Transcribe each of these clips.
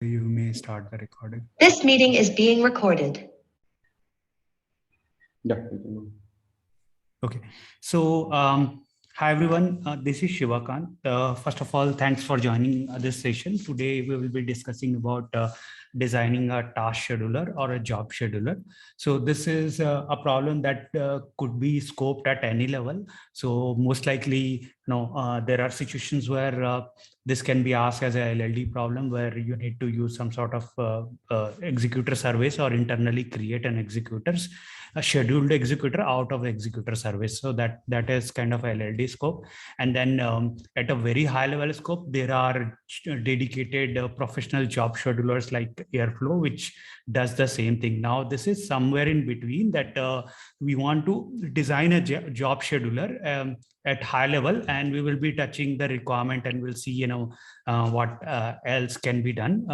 You may start the recording. This meeting is being recorded. Yeah. Okay. So, hi everyone. This is Shivakant. First of all, thanks for joining this session. Today we will be discussing about designing a task scheduler or a job scheduler. So this is a problem that could be scoped at any level. So most likely, there are situations where this can be asked as a LLD problem where you need to use some sort of executor service or internally create an executors, a scheduled executor out of the executor service. So that is kind of a LLD scope. And then at a very high level scope, there are dedicated professional job schedulers like Airflow, which does the same thing. Now, this is somewhere in between that we want to design a job scheduler at high level, and we will be touching the requirement and we'll see, what else can be done.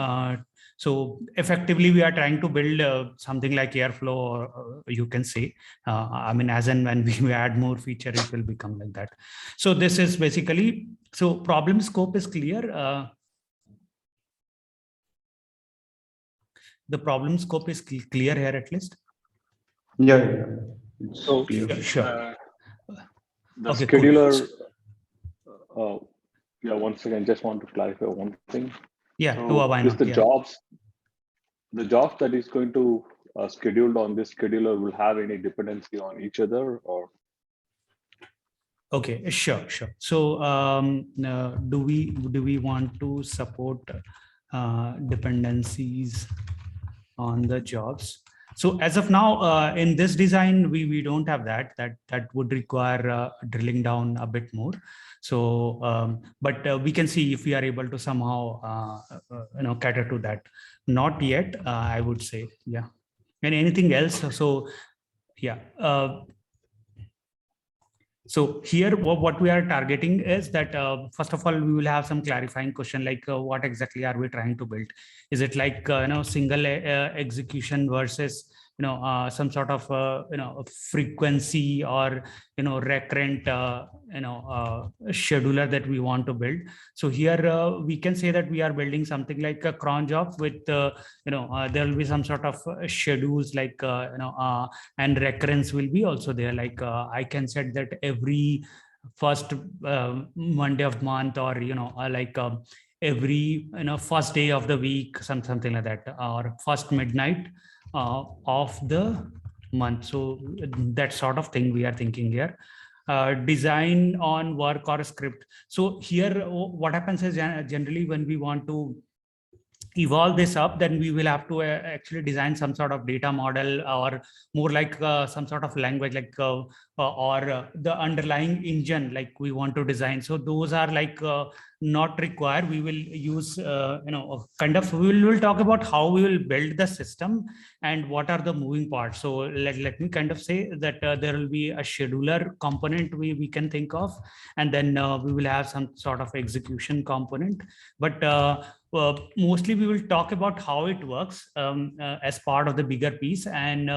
So effectively, we are trying to build something like Airflow, or you can say, I mean, as and when we add more feature, it will become like that. So this is basically, so problem scope is clear. The problem scope is clear here at least. Yeah. So Sure. The Okay, scheduler. cool. Yeah. Once again, just want to clarify one thing. Yeah. So Why is not? the Yeah. jobs that is going to scheduled on this scheduler will have any dependency on each other, or? Okay, sure. So do we want to support dependencies on the jobs? So as of now, in this design, we don't have that would require drilling down a bit more. So but we can see if we are able to somehow cater to that. Not yet, I would say. Yeah. And anything else? So yeah. So here, what we are targeting is that, first of all, we will have some clarifying question like what exactly are we trying to build? Is it like, single execution versus, some sort of, frequency or, recurrent, scheduler that we want to build. So here we can say that we are building something like a cron job with, there will be some sort of schedules like, and recurrence will be also there. Like I can set that every first Monday of month, or every first day of the week, something like that, or first midnight of the month. So that sort of thing we are thinking here. Design on work or script. So here what happens is generally when we want to evolve this up, then we will have to actually design some sort of data model, or more like some sort of language, like or the underlying engine like we want to design. So those are like not required. We will use kind of, we will talk about how we will build the system and what are the moving parts. So let me kind of say that there will be a scheduler component we can think of, and then we will have some sort of execution component. But mostly we will talk about how it works as part of the bigger piece, and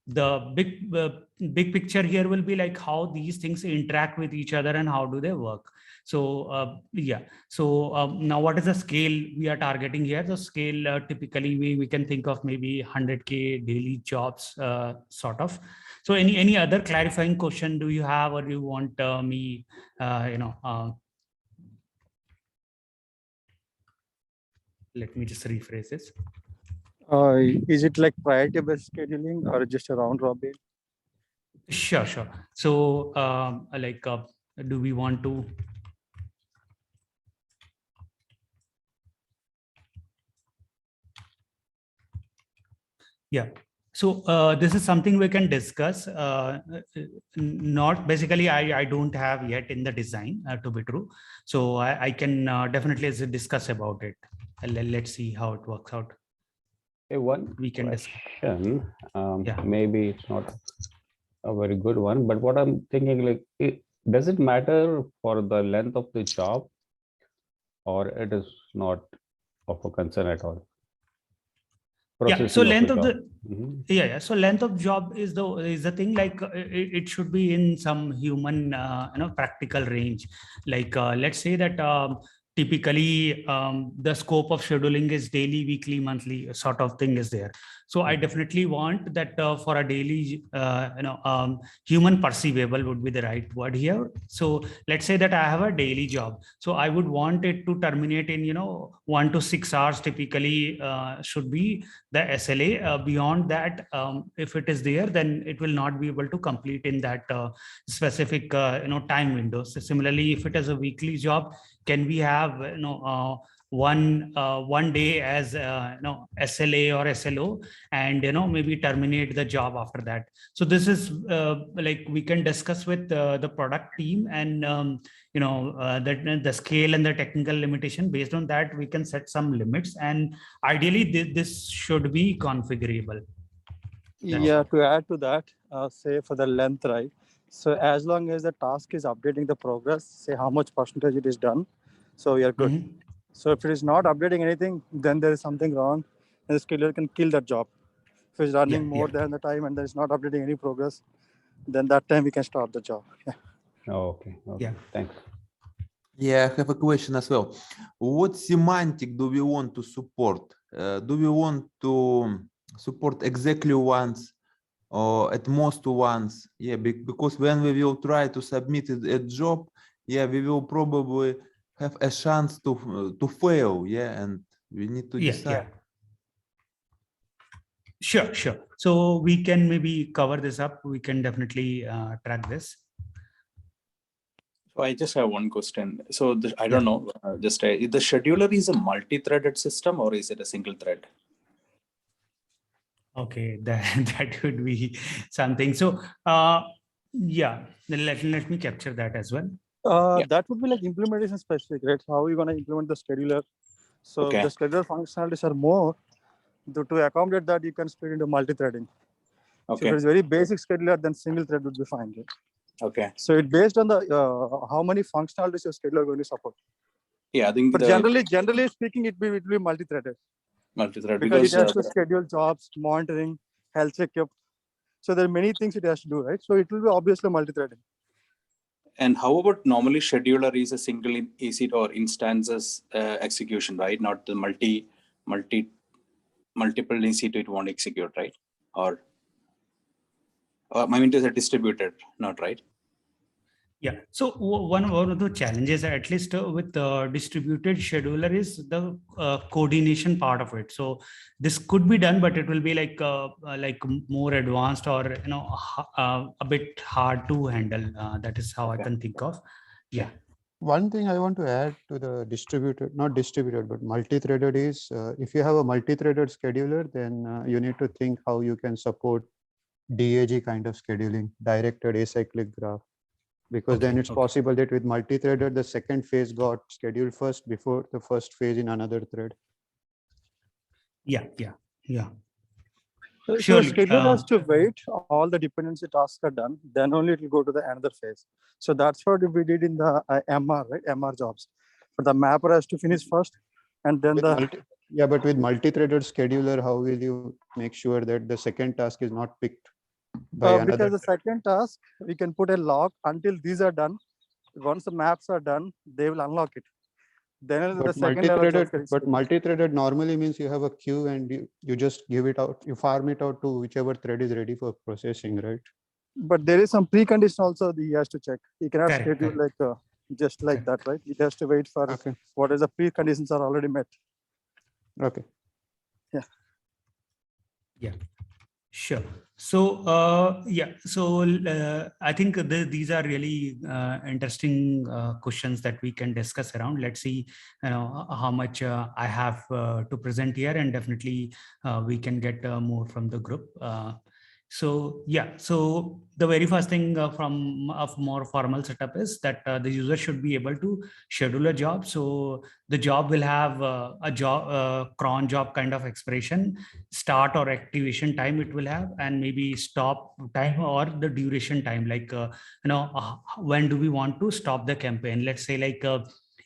the big picture here will be like how these things interact with each other and how do they work. So yeah, so now what is the scale we are targeting here? The scale typically we can think of maybe 100K daily jobs sort of. So any other clarifying question do you have, or you want me let me just rephrase this. Is it like priority based scheduling or just a round robin? Sure. So do we want to? Yeah. So this is something we can discuss. Not basically, I don't have yet in the design to be true. So I can definitely discuss about it. Let's see how it works out. Hey, one we can question. Yeah. Maybe it's not a very good one, but what I'm thinking, like, does it matter for the length of the job, or it is not of a concern at all? Yeah, so length of the yeah, so length of job is the thing, like it should be in some human practical range. Like let's say that typically the scope of scheduling is daily, weekly, monthly sort of thing is there. So I definitely want that for a daily, human perceivable would be the right word here. So let's say that I have a daily job. So I would want it to terminate in, 1 to 6 hours typically should be the SLA. Beyond that, if it is there, then it will not be able to complete in that specific, time windows. Similarly, if it is a weekly job, can we have, one day as SLA or SLO, and maybe terminate the job after that. So this is like we can discuss with the product team, and that the scale and the technical limitation. Based on that, we can set some limits, and ideally this should be configurable. Yeah, to add to that, say for the length, right? So as long as the task is updating the progress, say how much percentage it is done, so we are good. Mhm. So if it is not updating anything, then there is something wrong, and the scheduler can kill that job. If it's running more than the time and there is not updating any progress, then that time we can stop the job. Yeah. Oh, okay. Yeah. Thanks. Yeah, I have a question as well. What semantic do we want to support? Do we want to support exactly once or at most once? Yeah, because when we will try to submit a job, yeah, we will probably have a chance to fail. Yeah, and we need to decide. Sure. So we can maybe cover this up. We can definitely track this. So I just have one question. So I don't know, the scheduler is a multi-threaded system, or is it a single thread? Okay, that would be something. So yeah, let me capture that as well. That would be like implementation specific, right? How are you going to implement the scheduler? So Okay. the scheduler functionalities are more to accommodate that you can split into multi-threading. So Okay. if it's very basic scheduler, then single thread would be fine. Right? Okay. So it based on the how many functionalities your scheduler going to support. Yeah, I think But generally speaking, it will be multi-threaded. multi-thread Because it has to schedule jobs, monitoring, health checkup. So there are many things it has to do, right? So it will be obviously multi-threading. And how about normally scheduler is a single EC or instances execution, right? Not the multiple EC2 it won't execute, right? Or I mean, it is a distributed, not right? Yeah. So one of the challenges, at least with the distributed scheduler, is the coordination part of it. So this could be done, but it will be like more advanced, or a bit hard to handle. That is how I can think of. Yeah. One thing I want to add to the not distributed, but multi-threaded is if you have a multi-threaded scheduler, then you need to think how you can support DAG kind of scheduling, directed acyclic graph. Because then it's possible that with multi-threaded, the second phase got scheduled first before the first phase in another thread. Yeah. So Surely, the scheduler has to wait all the dependency tasks are done, then only it will go to the another phase. So that's what we did in the MR, right? MR jobs. But the mapper has to finish first, and then but with multi-threaded scheduler, how will you make sure that the second task is not picked by another? Because the second task, we can put a lock until these are done. Once the maps are done, they will unlock it. Then the second level. But multi-threaded normally means you have a queue and you just give it out, you farm it out to whichever thread is ready for processing, right? But there is some precondition also that he has to check. He cannot schedule like just like that, right? It has to wait for what is the preconditions are already met. Okay. Yeah. Sure. So I think these are really interesting questions that we can discuss around. Let's see, how much I have to present here, and definitely we can get more from the group. So the very first thing from a more formal setup is that the user should be able to schedule a job. So the job will have a job cron job kind of expression, start or activation time it will have, and maybe stop time or the duration time, like when do we want to stop the campaign. Let's say like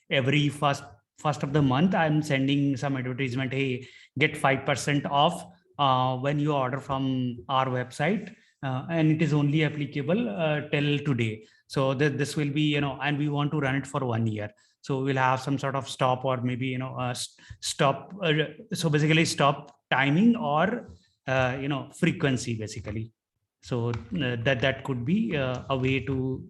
every first of the month I'm sending some advertisement, hey, get 5% off when you order from our website, and it is only applicable till today. So this will be, and we want to run it for 1 year. So we'll have some sort of stop, or maybe, stop. So basically stop timing or, frequency basically. So that could be a way to,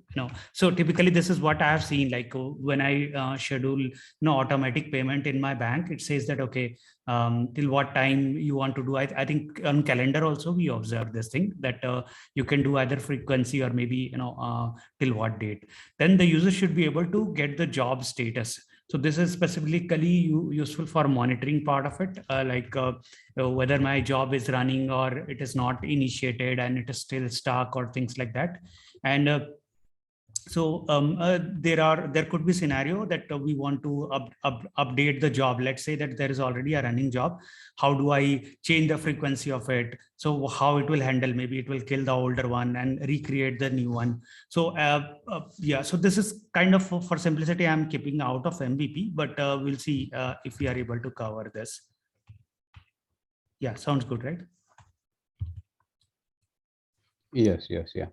so typically this is what I have seen, like when I schedule, automatic payment in my bank, it says that, okay, till what time you want to do. I think on calendar also we observe this thing, that you can do either frequency or maybe, till what date. Then the user should be able to get the job status. So this is specifically useful for monitoring part of it, whether my job is running or it is not initiated and it is still stuck or things like that. And there could be scenario that we want to update the job. Let's say that there is already a running job. How do I change the frequency of it? So how it will handle, maybe it will kill the older one and recreate the new one. So yeah, so this is kind of, for simplicity, I'm keeping out of MVP, but we'll see if we are able to cover this. Yeah, sounds good, right? Yes, yeah.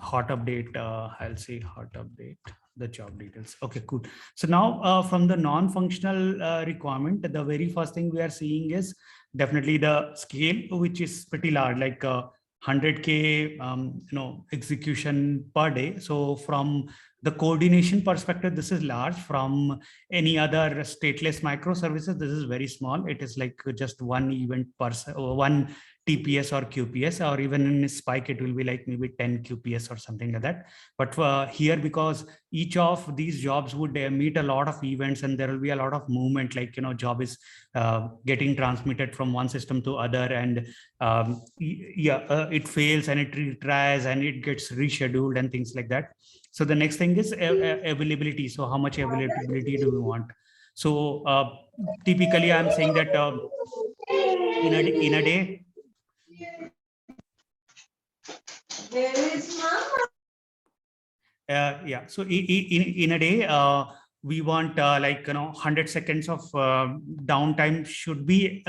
Hot update, I'll say hot update the job details. Okay, cool. So now from the non-functional requirement, the very first thing we are seeing is definitely the scale, which is pretty large, like 100K execution per day. So from the coordination perspective, this is large. From any other stateless microservices, this is very small. It is like just one event per one TPS or QPS, or even in Spike, it will be like maybe 10 QPS or something like that. But here, because each of these jobs would meet a lot of events, and there will be a lot of movement, like, job is getting transmitted from one system to other, and it fails and it retries and it gets rescheduled and things like that. So the next thing is availability. So how much availability do we want? So typically I'm saying that in a day, yeah, so in a day, we want 100 seconds of downtime should be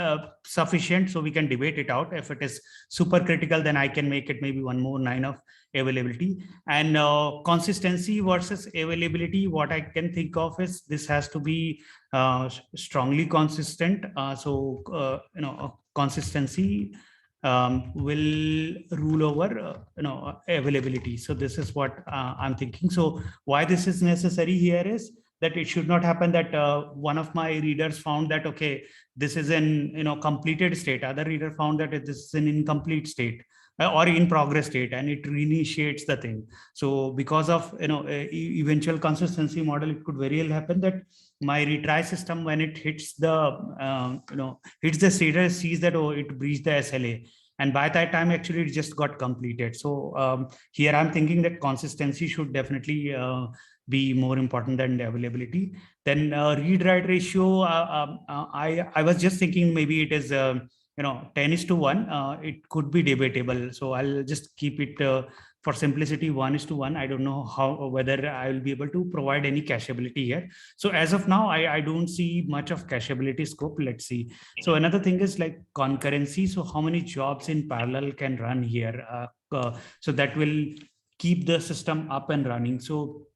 sufficient, so we can debate it out. If it is super critical, then I can make it maybe 1 more 9 of availability. And consistency versus availability, what I can think of is this has to be strongly consistent. Consistency will rule over availability. So this is what I'm thinking. So why this is necessary here is that it should not happen that one of my readers found that, okay, this is in completed state, other reader found that this is an incomplete state or in progress state, and it reinitiates the thing. So because of eventual consistency model, it could very well happen that my retry system, when it hits the hits the status, sees that, oh, it breached the SLA, and by that time actually it just got completed. So here I'm thinking that consistency should definitely be more important than availability. Then read write ratio, I was just thinking maybe it is 10:1. It could be debatable, so I'll just keep it for simplicity 1:1. I don't know whether I will be able to provide any cacheability here. So as of now, I don't see much of cacheability scope. Let's see. So another thing is like concurrency. So how many jobs in parallel can run here? So that will keep the system up and running. So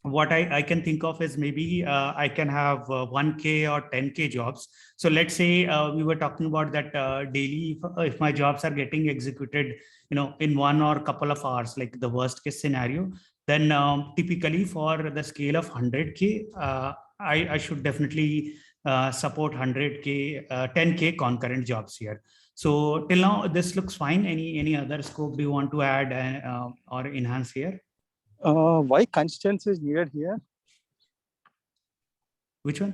what I can think of is maybe I can have 1K or 10K jobs. So let's say we were talking about that daily, if my jobs are getting executed, in 1 or couple of hours, like the worst case scenario, then typically for the scale of 100K, I should definitely support 100K, 10K concurrent jobs here. So till now, this looks fine. Any other scope do you want to add or enhance here? Why consistency is needed here? Which one?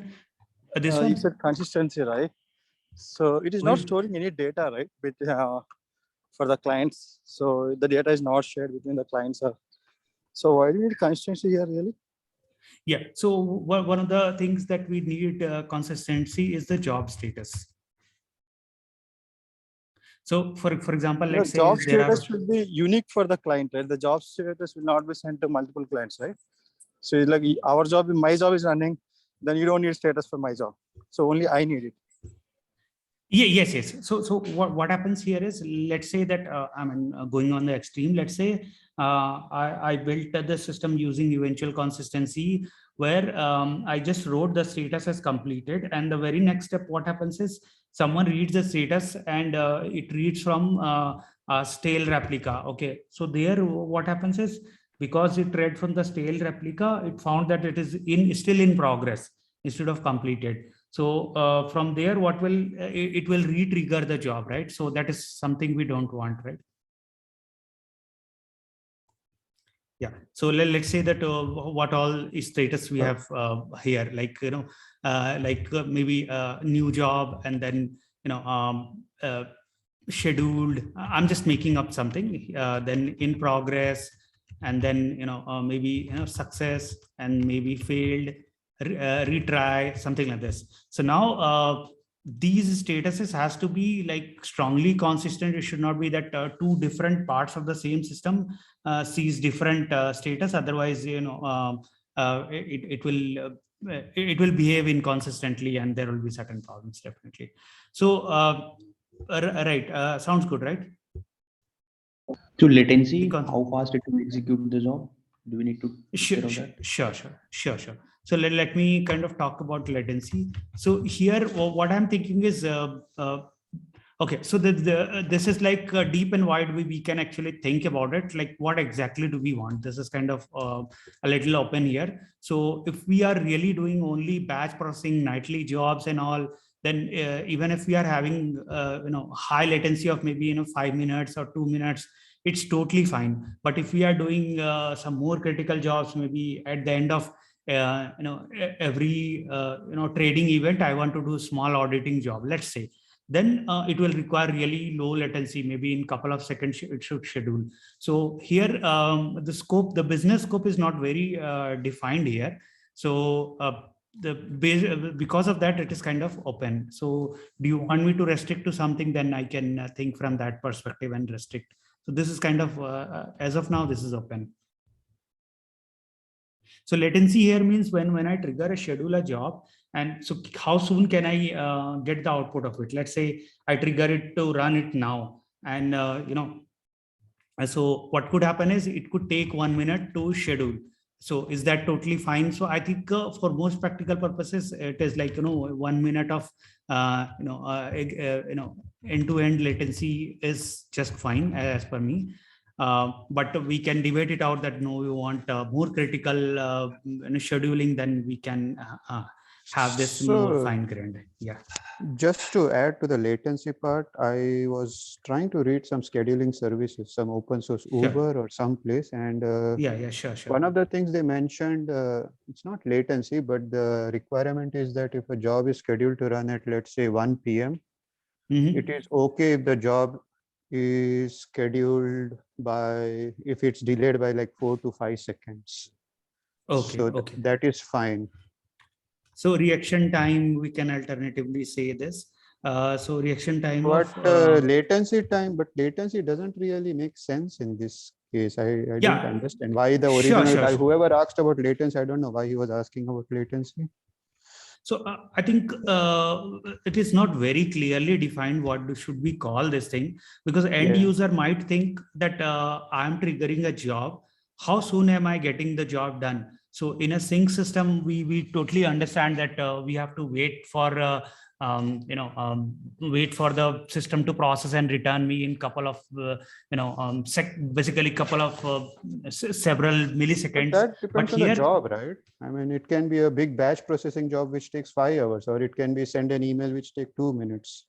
This one? You said consistency, right? So it is not storing any data, right? But, for the clients. So the data is not shared between the clients. So why do you need consistency here, really? Yeah. So one of the things that we need consistency is the job status. So for example, let's say job status should be unique for the client, right? The job status will not be sent to multiple clients, right? So it's like our job, my job is running, then you don't need status for my job. So only I need it. Yes. So what happens here is, let's say that going on the extreme. Let's say I built the system using eventual consistency, where I just wrote the status as completed, and the very next step, what happens is someone reads the status and it reads from a stale replica. Okay, so there what happens is, because it read from the stale replica, it found that it is still in progress instead of completed. So from there, what will it will re-trigger the job, right? So that is something we don't want, right? Yeah. So let's say that what all status we have here, like maybe a new job, and then scheduled. I'm just making up something. Then in progress, and then maybe success, and maybe failed, retry, something like this. So now these statuses has to be like strongly consistent. It should not be that two different parts of the same system sees different status. Otherwise, it will behave inconsistently, and there will be certain problems, definitely. So right, sounds good, right? So latency, Because how fast it will execute the job? Do we need to take care of that? Sure. So let me kind of talk about latency. So here, what I'm thinking is, okay, so this is like deep and wide. We can actually think about it. Like, what exactly do we want? This is kind of a little open here. So if we are really doing only batch processing, nightly jobs and all, then even if we are having high latency of maybe 5 minutes or 2 minutes, it's totally fine. But if we are doing some more critical jobs, maybe at the end of every trading event, I want to do a small auditing job, let's say, then it will require really low latency. Maybe in couple of seconds it should schedule. So here the business scope is not very defined here. So because of that, it is kind of open. So do you want me to restrict to something? Then I can think from that perspective and restrict. So this is kind of as of now, this is open. So latency here means when I trigger a schedule a job, and so how soon can I get the output of it? Let's say I trigger it to run it now, and so what could happen is it could take 1 minute to schedule. So is that totally fine? So I think for most practical purposes, it is like 1 minute of end-to-end latency is just fine as per me. But we can debate it out that no, we want more critical scheduling, then we can have this more fine-grained. Yeah. Just to add to the latency part, I was trying to read some scheduling services, some open source Uber or some place, and sure. one of the things they mentioned, it's not latency, but the requirement is that if a job is scheduled to run at, let's say, 1 p.m., it is okay if the job is scheduled by, if it's delayed by like 4 to 5 seconds. Okay. So that is fine. So reaction time, we can alternatively say this. So reaction time but of latency time, but latency doesn't really make sense in this case. I Yeah. didn't understand why the Sure, original guy, sure. whoever asked about latency, I don't know why he was asking about latency. So I think it is not very clearly defined what should we call this thing, because end user might think that I'm triggering a job. How soon am I getting the job done? So in a sync system, we totally understand that we have to wait for wait for the system to process and return me in couple of basically couple of several milliseconds. But that depends on here, the job, right? I mean, it can be a big batch processing job which takes 5 hours, or it can be send an email which take 2 minutes.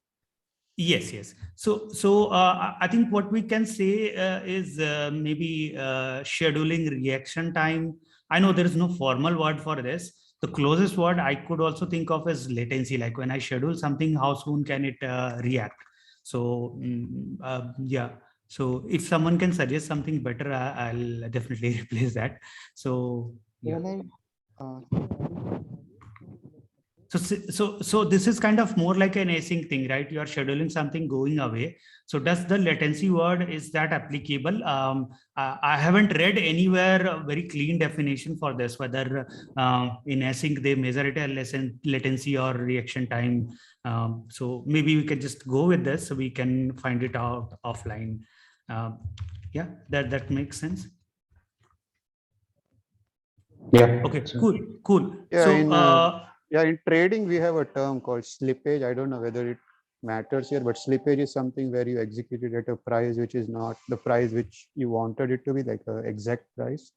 Yes. So I think what we can say is maybe scheduling reaction time. I know there is no formal word for this. The closest word I could also think of is latency. Like when I schedule something, how soon can it react? So yeah. So if someone can suggest something better, I'll definitely replace that. So yeah. So this is kind of more like an async thing, right? You are scheduling something going away. So does the latency word, is that applicable? I haven't read anywhere a very clean definition for this, whether in async they measure it as latency or reaction time. So maybe we can just go with this so we can find it out offline. Yeah, that makes sense. Yeah. Okay, cool. Yeah, So in trading, we have a term called slippage. I don't know whether it matters here, but slippage is something where you executed at a price which is not the price which you wanted it to be, like an exact price.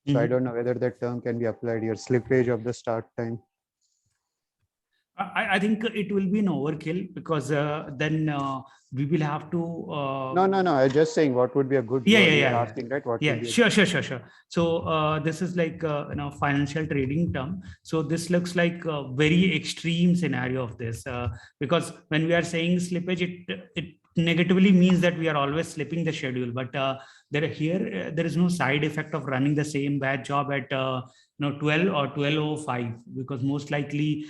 So I don't know whether that term can be applied here, slippage of the start time. I think it will be an overkill, because then we will have to. No. I'm just saying what would be a good word. You are asking, right? What would be Sure. So this is like financial trading term. So this looks like a very extreme scenario of this, because when we are saying slippage, it negatively means that we are always slipping the schedule. But there is no side effect of running the same batch job at 12 or 12:05, because most likely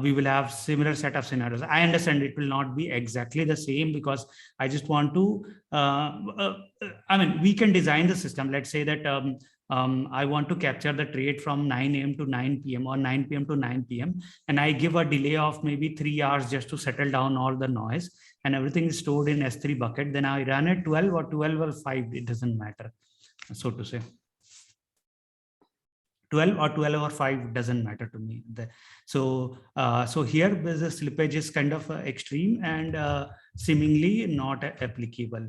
we will have similar set of scenarios. I understand it will not be exactly the same, because I just want to, I mean, we can design the system. Let's say that I want to capture the trade from 9 a.m. to 9 p.m. or 9 p.m. to 9 p.m. And I give a delay of maybe 3 hours just to settle down all the noise, and everything is stored in S3 bucket. Then I run at 12 or 12:05, it doesn't matter, so to say. 12 or 12:05 doesn't matter to me. So here the slippage is kind of extreme and seemingly not applicable,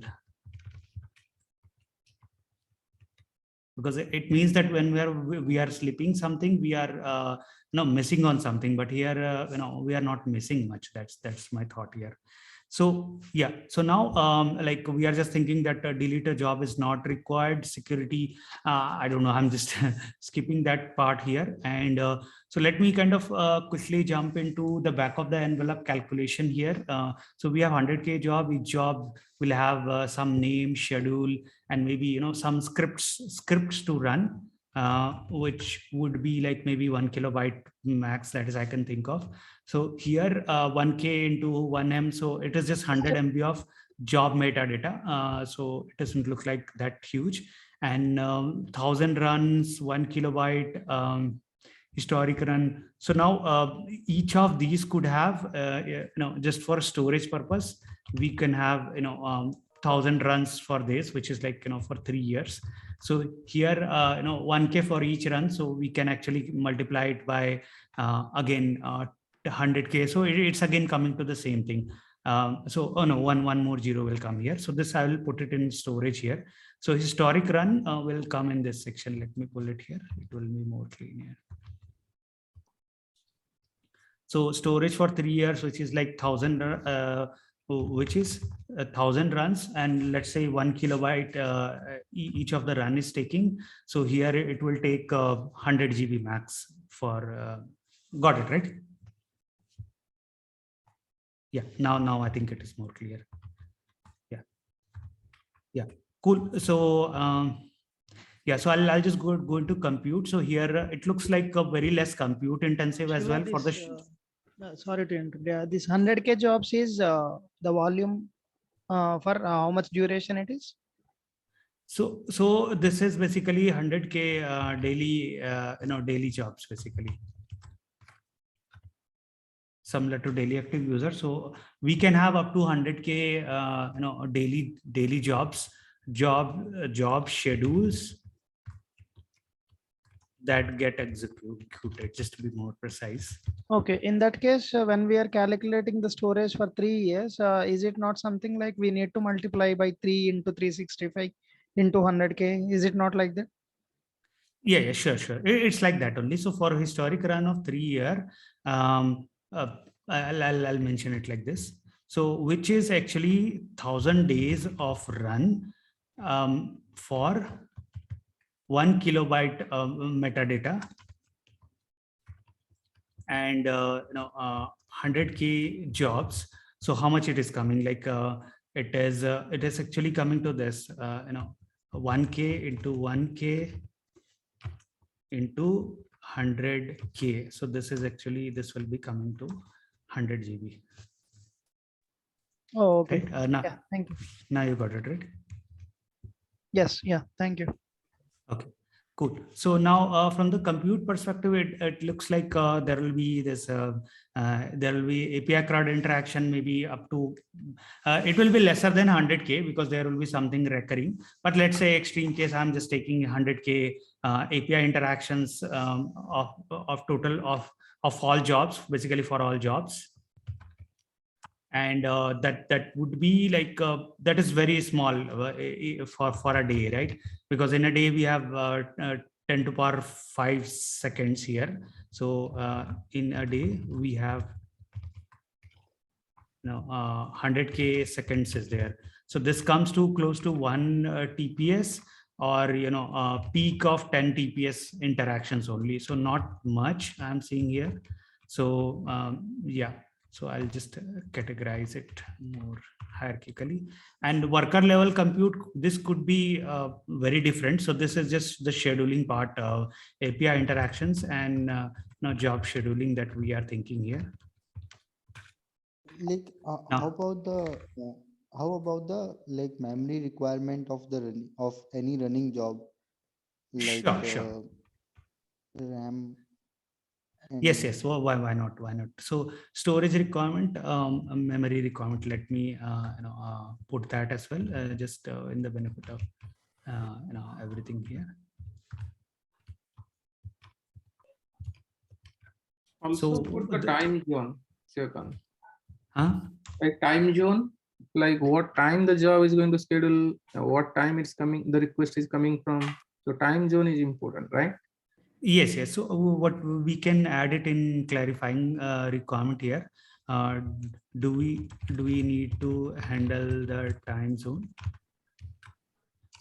because it means that when we are slipping something, we are missing on something. But here we are not missing much. That's my thought here. So yeah, so now like we are just thinking that delete a job is not required. Security, I don't know, I'm just skipping that part here. And so let me kind of quickly jump into the back of the envelope calculation here. So we have 100K job. Each job will have some name, schedule, and maybe some scripts to run, which would be like maybe 1 kilobyte max, that is I can think of. So here 1K into 1M, so it is just 100 MB of job metadata. So it doesn't look like that huge. And 1000 runs, 1 kilobyte historic run. So now each of these could have, just for storage purpose, we can have 1000 runs for this, which is like for 3 years. So here 1K for each run, so we can actually multiply it by again 100K. So it's again coming to the same thing. So one more zero will come here. So this I will put it in storage here. So historic run will come in this section. Let me pull it here. It will be more clean here. So storage for 3 years, which is like 1000, which is 1000 runs, and let's say 1 kilobyte each of the run is taking. So here it will take 100 GB max for. Got it, right? Yeah. Now I think it is more clear. Yeah. Cool. So yeah, so I'll just go into compute. So here it looks like a very less compute intensive as well for the. Sorry to interrupt. This 100K jobs is the volume for how much duration it is? So this is basically 100K daily, daily jobs basically. Similar to daily active user. So we can have up to 100K, daily jobs, job schedules that get executed, just to be more precise. Okay, in that case, when we are calculating the storage for 3 years, is it not something like we need to multiply by 3 into 365 into 100K? Is it not like that? Yeah, sure. It's like that only. So for a historic run of 3 year, I'll mention it like this. So which is actually 1000 days of run for 1 kilobyte metadata, and 100K jobs. So how much it is coming? Like it is actually coming to this 1K into 1K into 100K. So this is actually, this will be coming to 100 GB. Oh, okay. Right? Yeah, thank you. Now you got it, right? Yes, yeah, thank you. Okay, cool. So now from the compute perspective, it looks like there will be this, there will be API CRUD interaction, maybe up to, it will be lesser than 100K because there will be something recurring. But let's say extreme case, I'm just taking 100K API interactions of total of all jobs, basically for all jobs. And that would be like that is very small for a day, right? Because in a day we have 10 to power 5 seconds here. So in a day we have 100K seconds is there. So this comes to close to 1 TPS, or peak of 10 TPS interactions only. So not much I'm seeing here. So yeah. So I'll just categorize it more hierarchically. And worker level compute, this could be very different. So this is just the scheduling part of API interactions and job scheduling that we are thinking here. Like how about the like memory requirement of the of any running job, like Sure. RAM? Yes. Well, why not? So storage requirement, memory requirement. Let me put that as well, just in the benefit of everything here. Also So put the time zone, Srikanth. Huh? Like time zone, like what time the job is going to schedule, what time it's coming, the request is coming from. So time zone is important, right? Yes. So what we can add it in clarifying requirement here. Do we need to handle the time zone?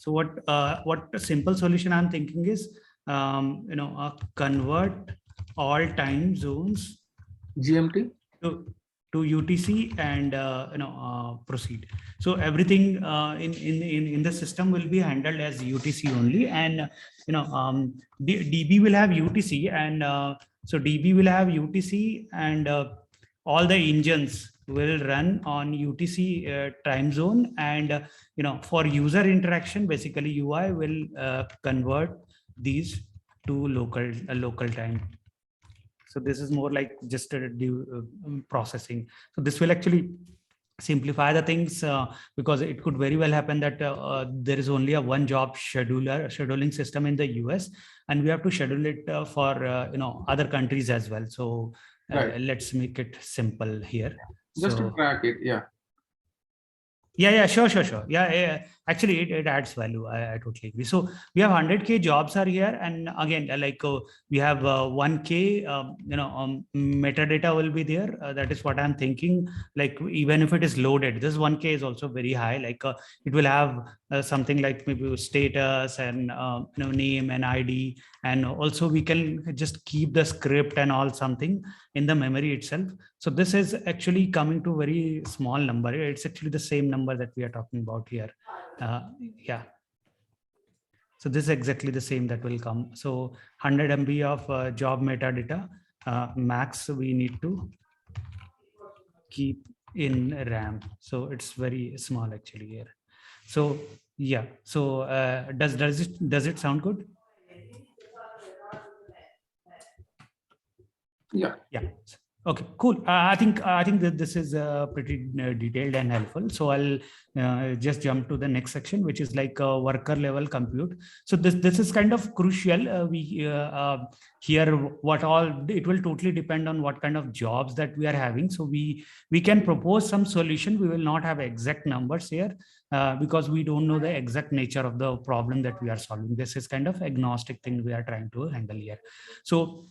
So what a simple solution I'm thinking is, convert all time zones GMT to UTC and proceed. So everything in the system will be handled as UTC only, and DB will have UTC, and so DB will have UTC, and all the engines will run on UTC time zone, and for user interaction, basically UI will convert these to local time. So this is more like just a processing. So this will actually simplify the things, because it could very well happen that there is only a one job scheduling system in the US, and we have to schedule it for other countries as well. So right. Let's make it simple here. Just to track it, yeah. Yeah, sure. Yeah. Actually, it adds value. I totally agree. So we have 100K jobs are here, and again, like we have 1K, metadata will be there. That is what I'm thinking. Like even if it is loaded, this 1K is also very high. Like it will have something like maybe status and name and ID, and also we can just keep the script and all something in the memory itself. So this is actually coming to very small number. It's actually the same number that we are talking about here. Yeah. So this is exactly the same that will come. So 100 MB of job metadata max we need to keep in RAM. So it's very small actually here. So yeah. So does it sound good? Yeah. Okay, cool. I think that this is pretty detailed and helpful. So I'll just jump to the next section, which is like worker level compute. So this is kind of crucial. We here what all, it will totally depend on what kind of jobs that we are having. So we can propose some solution. We will not have exact numbers here because we don't know the exact nature of the problem that we are solving. This is kind of agnostic thing we are trying to handle here. So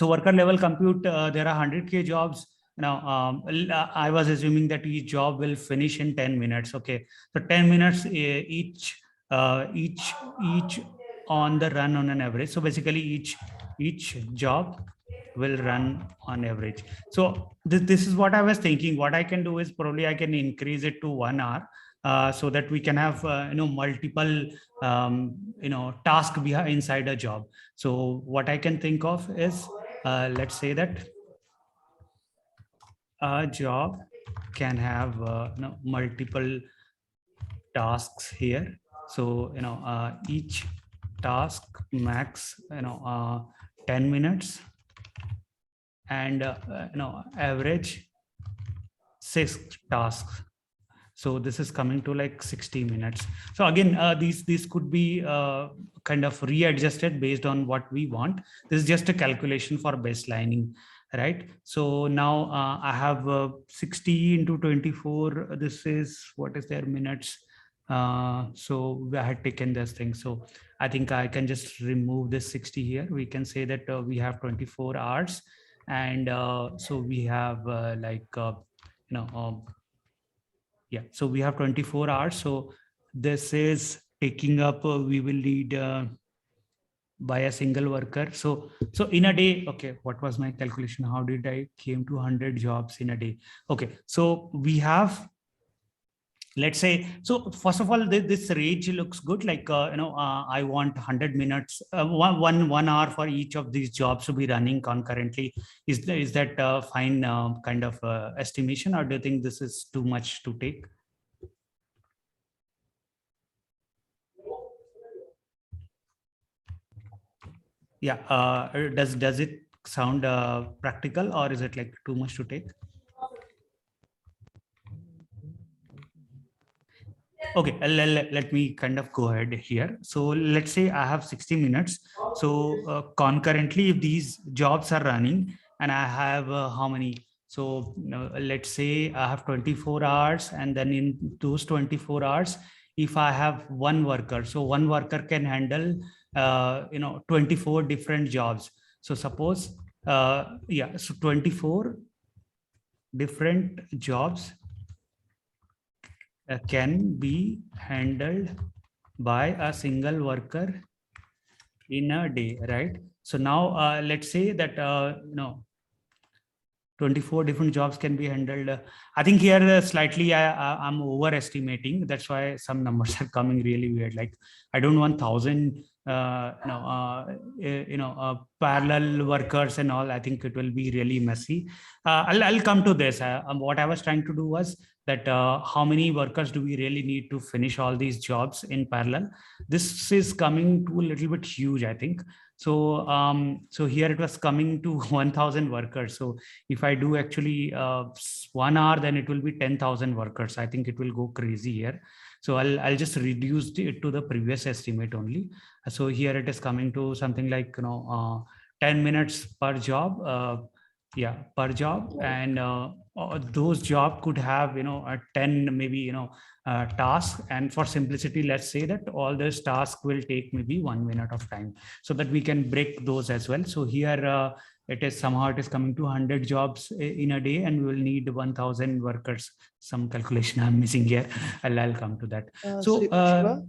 worker level compute, there are 100K jobs. Now, I was assuming that each job will finish in 10 minutes. Okay, so 10 minutes each on the run on an average. So basically each job will run on average. So this is what I was thinking. What I can do is probably I can increase it to 1 hour. so that we can have multiple task behind inside a job. So what I can think of is, let's say that a job can have multiple tasks here. So each task max 10 minutes, and average 6 tasks. So this is coming to like 60 minutes. So again, these could be kind of readjusted based on what we want. This is just a calculation for baselining, right? So now I have 60 into 24. This is, what is their minutes? So I had taken this thing. So I think I can just remove this 60 here. We can say that we have 24 hours. And so we have yeah, so we have 24 hours. So this is taking up, we will need by a single worker. So in a day, okay, what was my calculation? How did I came to 100 jobs in a day? Okay, so we have, let's say, so first of all, this range looks good. Like, I want 100 minutes, one hour for each of these jobs to be running concurrently. Is that fine kind of estimation, or do you think this is too much to take? Yeah, does it sound practical, or is it like too much to take? Okay, let me kind of go ahead here. So let's say I have 60 minutes. So concurrently, if these jobs are running, and I have how many? So let's say I have 24 hours, and then in those 24 hours, if I have one worker, so one worker can handle 24 different jobs. So suppose yeah, so 24 different jobs can be handled by a single worker in a day, right? So now let's say that 24 different jobs can be handled. I think here slightly I'm overestimating. That's why some numbers are coming really weird. Like, I don't want 1,000 parallel workers and all. I think it will be really messy. I'll come to this. What I was trying to do was that how many workers do we really need to finish all these jobs in parallel? This is coming to a little bit huge, I think. So so here it was coming to 1,000 workers. So if I do actually 1 hour, then it will be 10,000 workers. I think it will go crazy here. So I'll just reduce it to the previous estimate only. So here it is coming to something like 10 minutes per job. Yeah, per job. And those job could have 10 maybe tasks. And for simplicity, let's say that all those tasks will take maybe 1 minute of time, so that we can break those as well. So here it is somehow it is coming to 100 jobs in a day, and we will need 1,000 workers. Some calculation I'm missing here. I'll come to that. So Shiva,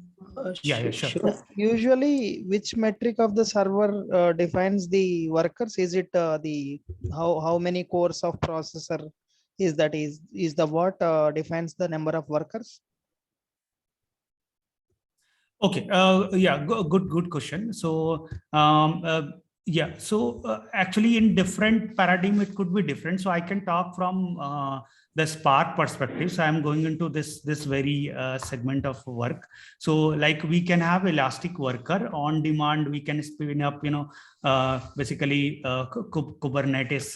yeah, sure. Shiva, usually which metric of the server defines the workers? Is it the how many cores of processor is that, is the what defines the number of workers? Okay, yeah, good question. So yeah, so actually in different paradigm it could be different. So I can talk from the Spark perspective. So I'm going into this very segment of work. So like, we can have elastic worker on demand. We can spin up basically Kubernetes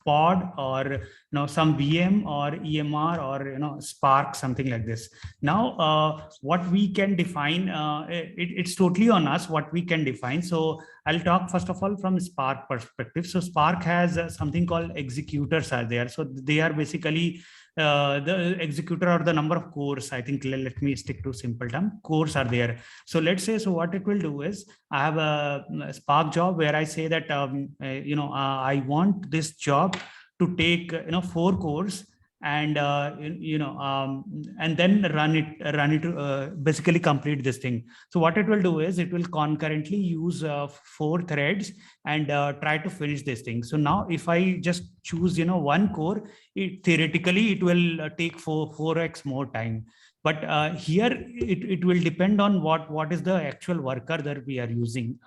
pod, or some VM or EMR, or Spark, something like this. Now what we can define, it's totally on us what we can define. So I'll talk first of all from Spark perspective. So Spark has something called executors are there. So they are basically the executor, or the number of cores. I think let me stick to simple term. Cores are there. So let's say, so what it will do is, I have a Spark job where I say that I want this job to take 4 cores, and and then run it basically complete this thing. So what it will do is, it will concurrently use 4 threads and try to finish this thing. So now if I just choose 1 core, theoretically it will take 4x more time. But here it will depend on what is the actual worker that we are using,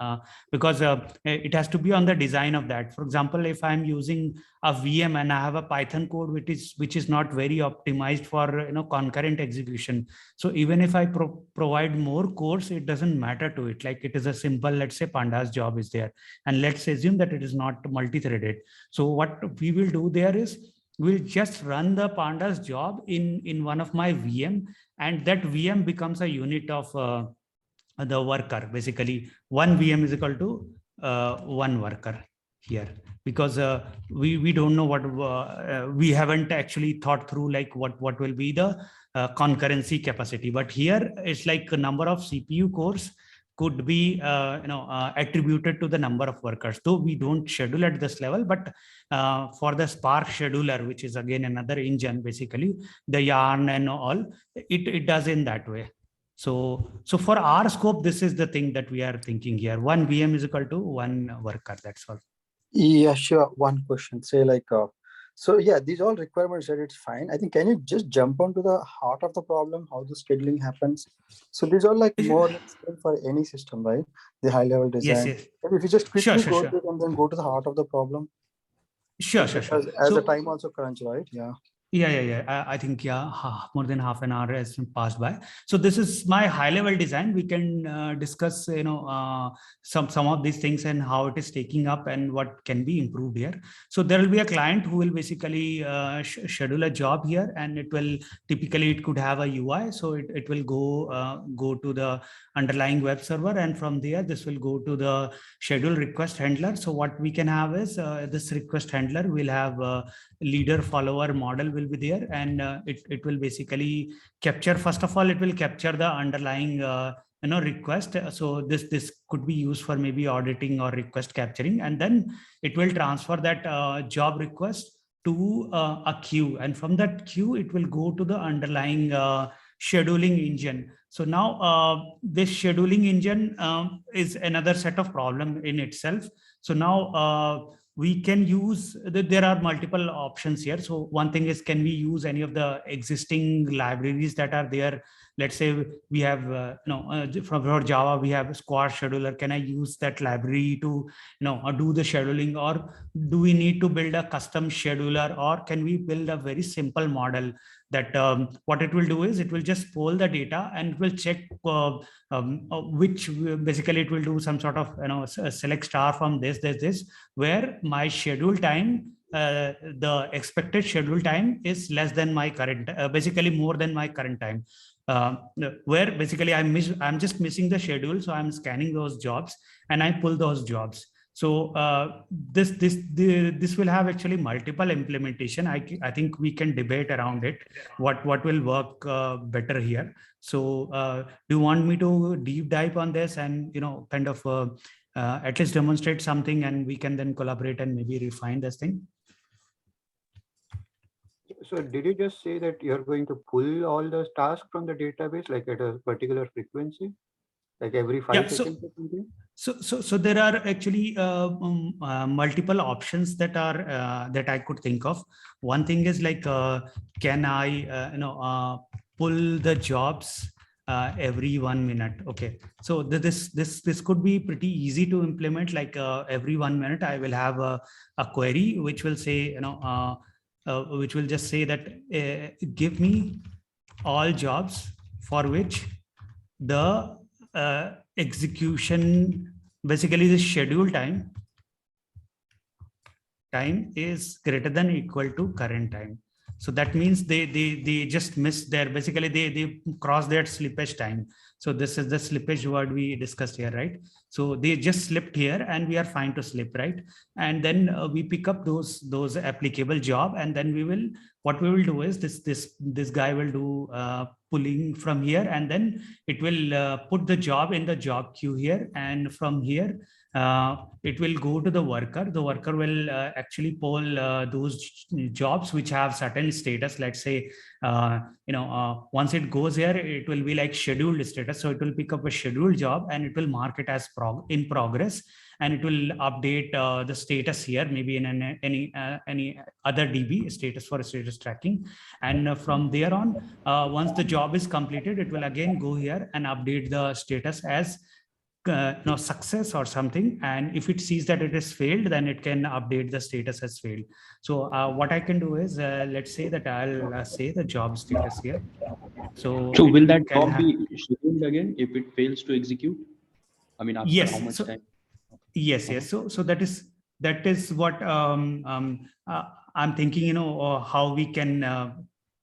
because it has to be on the design of that. For example, if I'm using a VM and I have a Python code which is not very optimized for concurrent execution, so even if I provide more cores, it doesn't matter to it. Like it is a simple, let's say pandas job is there, and let's assume that it is not multi-threaded. So what we will do there is we'll just run the pandas job in one of my VM, and that VM becomes a unit of the worker. Basically, one VM is equal to one worker here, because we don't know what we haven't actually thought through, like what will be the concurrency capacity. But here it's like a number of CPU cores could be attributed to the number of workers, though we don't schedule at this level. But for the Spark scheduler, which is again another engine, basically the yarn and all, it does in that way. So for our scope, this is the thing that we are thinking here. One VM is equal to one worker. That's all. Yeah, sure. One question. Say like, so yeah, these all requirements that it's fine. I think, can you just jump onto the heart of the problem, how the scheduling happens? So these are like more for any system, right? The high level design. Yes. If you just quickly Sure. go to it and then go to the heart of the problem. Sure. As So, the time also crunch, right? Yeah. Yeah. I think, more than half an hour has passed by. So this is my high level design. We can discuss, some of these things and how it is taking up and what can be improved here. So there will be a client who will basically schedule a job here, and it could have a UI. So it will go to the underlying web server, and from there, this will go to the schedule request handler. So what we can have is this request handler will have leader follower model will be there, and it will basically capture, first of all, it will capture the underlying request. So this could be used for maybe auditing or request capturing, and then it will transfer that job request to a queue, and from that queue it will go to the underlying scheduling engine. So now this scheduling engine is another set of problem in itself. So now we can use, there are multiple options here. So one thing is, can we use any of the existing libraries that are there? Let's say we have, from Java, we have Squash scheduler. Can I use that library to, do the scheduling, or do we need to build a custom scheduler, or can we build a very simple model that what it will do is it will just poll the data and it will check which, basically it will do some sort of select star from this, where my schedule time, the expected schedule time is less than my current, basically more than my current time, where basically I'm just missing the schedule. So I'm scanning those jobs and I pull those jobs. So this will have actually multiple implementation. I think we can debate around it, what will work better here. So do you want me to deep dive on this and kind of at least demonstrate something, and we can then collaborate and maybe refine this thing? So did you just say that you're going to pull all those tasks from the database, like at a particular frequency, like every 5 seconds or something? So there are actually multiple options that are that I could think of. One thing is like, can I pull the jobs every 1 minute? Okay, so this could be pretty easy to implement. Like every 1 minute, I will have a query which will say, which will just say that give me all jobs for which the execution, basically the schedule time is greater than or equal to current time. So that means they just miss their, basically they cross their slippage time. So this is the slippage word we discussed here, right? So they just slipped here and we are fine to slip, right? And then we pick up those applicable job, and then what we will do is this guy will do pulling from here, and then it will put the job in the job queue here, and from here it will go to the worker. The worker will actually poll those jobs which have certain status. Let's say, once it goes here, it will be like scheduled status. So it will pick up a scheduled job and it will mark it as in progress, and it will update the status here, maybe in any other DB, status for status tracking. And from there on, once the job is completed, it will again go here and update the status as success or something. And if it sees that it has failed, then it can update the status as failed. So what I can do is, let's say that I'll say the job status here. So will that job be scheduled again if it fails to execute? I mean, after yes, how much time? Yes. So that is what I'm thinking, how we can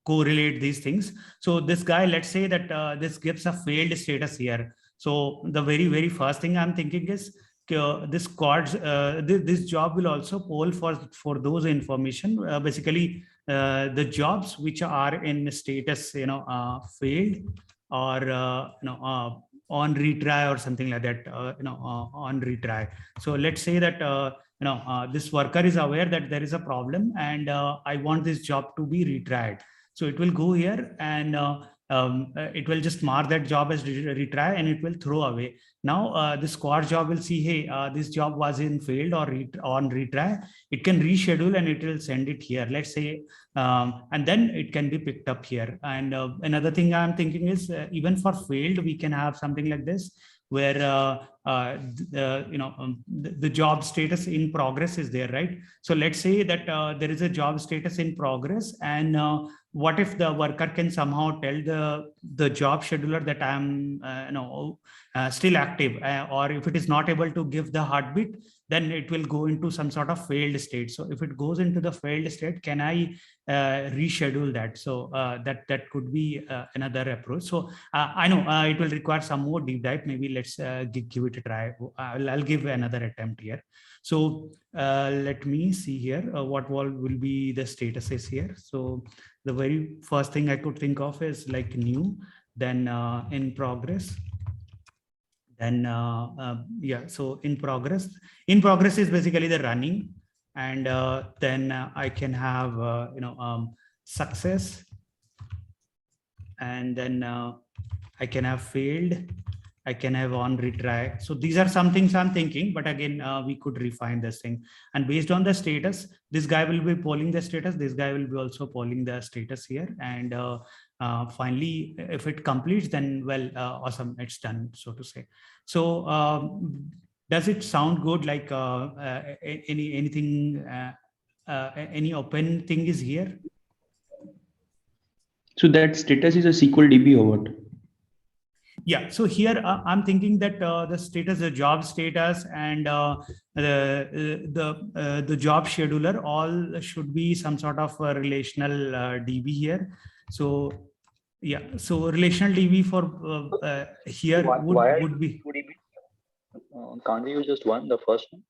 correlate these things. So this guy, let's say that this gives a failed status here. So the very first thing I'm thinking is this this job will also poll for those information, basically the jobs which are in status failed, or on retry or something like that, on retry. So let's say that this worker is aware that there is a problem, and I want this job to be retried. So it will go here and it will just mark that job as retry, and it will throw away. Now the squad job will see, hey, this job was in failed or on retry. It can reschedule and it will send it here, let's say, and then it can be picked up here. And another thing I'm thinking is, even for failed, we can have something like this, where the job status in progress is there, right? So let's say that there is a job status in progress, and what if the worker can somehow tell the job scheduler that I'm still active, or if it is not able to give the heartbeat, then it will go into some sort of failed state. So if it goes into the failed state, can I reschedule that? So that could be another approach. So I know it will require some more deep dive. Maybe let's give it a try. I'll give another attempt here. So let me see here what will be the statuses here. So the very first thing I could think of is like new, then in progress, then yeah. So in progress is basically the running, and then I can have success, and then I can have failed, I can have on retry. So these are some things I'm thinking, but again, we could refine this thing. And based on the status, this guy will be polling the status, this guy will be also polling the status here. And finally, if it completes, then well, awesome, it's done, so to say. So does it sound good? Like anything, any open thing is here? So that status is a SQL DB or what? Yeah, so here I'm thinking that the status, the job status, and the job scheduler all should be some sort of a relational DB here. So yeah, so relational DB for here would be. Can't we use just one, the first one?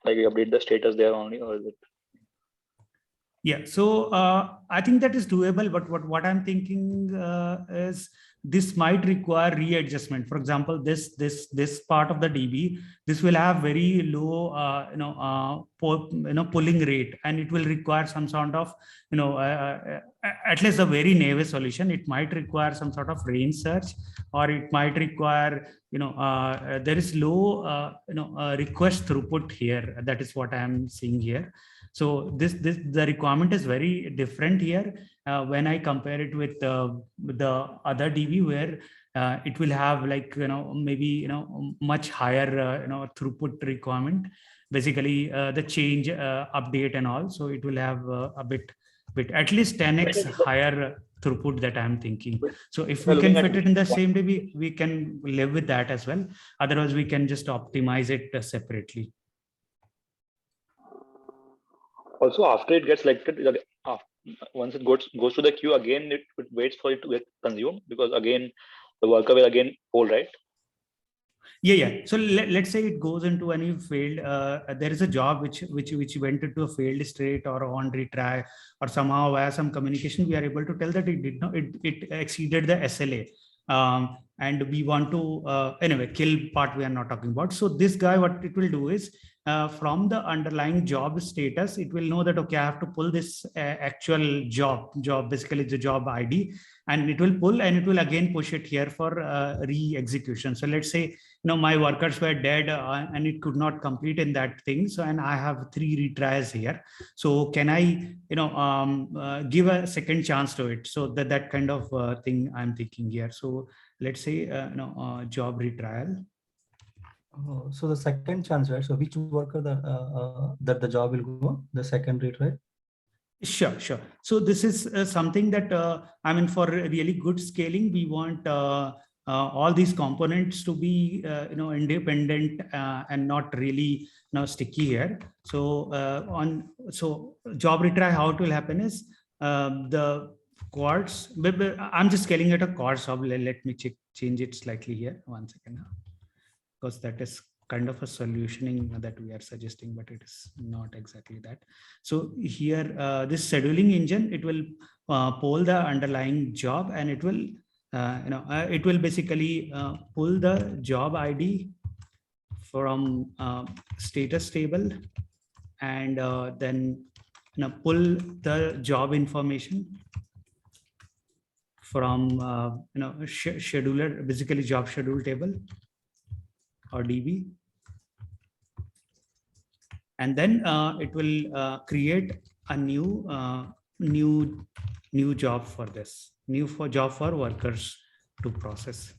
Like we update the status there only, or is it? Yeah, so I think that is doable, but what I'm thinking is this might require readjustment. For example, this part of the DB, this will have very low pulling rate, and it will require some sort of at least a very naive solution. It might require some sort of range search, or it might require there is low request throughput here. That is what I am seeing here. So the requirement is very different here when I compare it with the other DB, where it will have like maybe much higher throughput requirement, basically the change update and all. So it will have a bit at least 10x higher throughput that I'm thinking. So if we can fit it in the same DB, we can live with that as well. Otherwise, we can just optimize it separately. Also, after it gets selected, once it goes to the queue again, it waits for it to get consumed, because again the worker will again poll, right? Yeah. So let's say it goes into any failed. There is a job which went into a failed state or on retry, or somehow via some communication we are able to tell that it did not. It exceeded the SLA. And we want to, anyway, kill part we are not talking about. So this guy, what it will do is, from the underlying job status, it will know that, okay, I have to pull this actual job, basically the job ID, and it will pull, and it will again push it here for re-execution. So let's say, my workers were dead and it could not complete in that thing. So, and I have 3 retries here. So can I, give a second chance to it? So that kind of thing I'm thinking here. So let's say, job retrial. Oh, so the second chance, right? So which worker that the job will go, the second retry? Sure. So this is something that, for really good scaling, we want all these components to be, independent and not really sticky here. So so job retry, how it will happen is, the quads, I'm just scaling it a quad job. Let me change it slightly here. 1 second. Because that is kind of a solutioning that we are suggesting, but it is not exactly that. So here, this scheduling engine, it will poll the underlying job, and it will, it will basically pull the job ID from status table, and then pull the job information from scheduler, basically job schedule table or DB, and then it will create a new job for this, job for workers to process.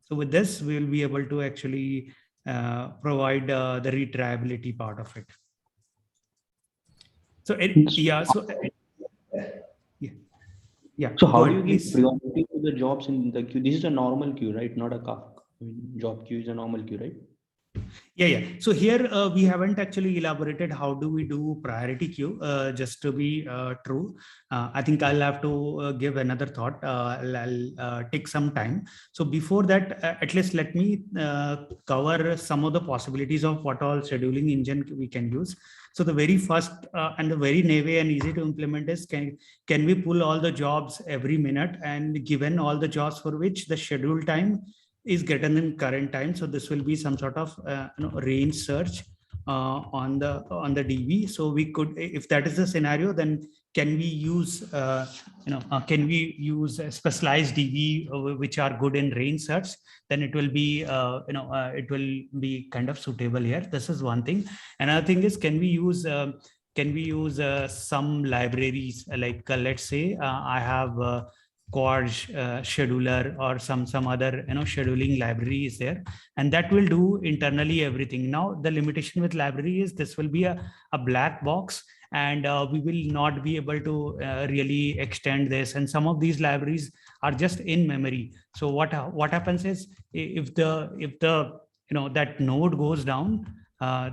So with this, we will be able to actually provide the retriability part of it. So yeah. So how do you give priority to the jobs in the queue? This is a normal queue, right? Not a Kafka. Job queue is a normal queue, right? Yeah. So here we haven't actually elaborated how do we do priority queue, just to be true. I think I'll have to give another thought. I'll take some time. So before that, at least let me cover some of the possibilities of what all scheduling engine we can use. So the very first and the very naive and easy to implement is, can we pull all the jobs every minute, and given all the jobs for which the schedule time is greater than current time. So this will be some sort of range search on the DB. So we could, if that is the scenario, then can we use can we use a specialized DB which are good in range search? Then it will be it will be kind of suitable here. This is one thing. Another thing is, can we use some libraries, like let's say I have quad scheduler or some other scheduling library is there, and that will do internally everything. Now the limitation with library is this will be a black box, and we will not be able to really extend this, and some of these libraries are just in memory. So what happens is, if the that node goes down,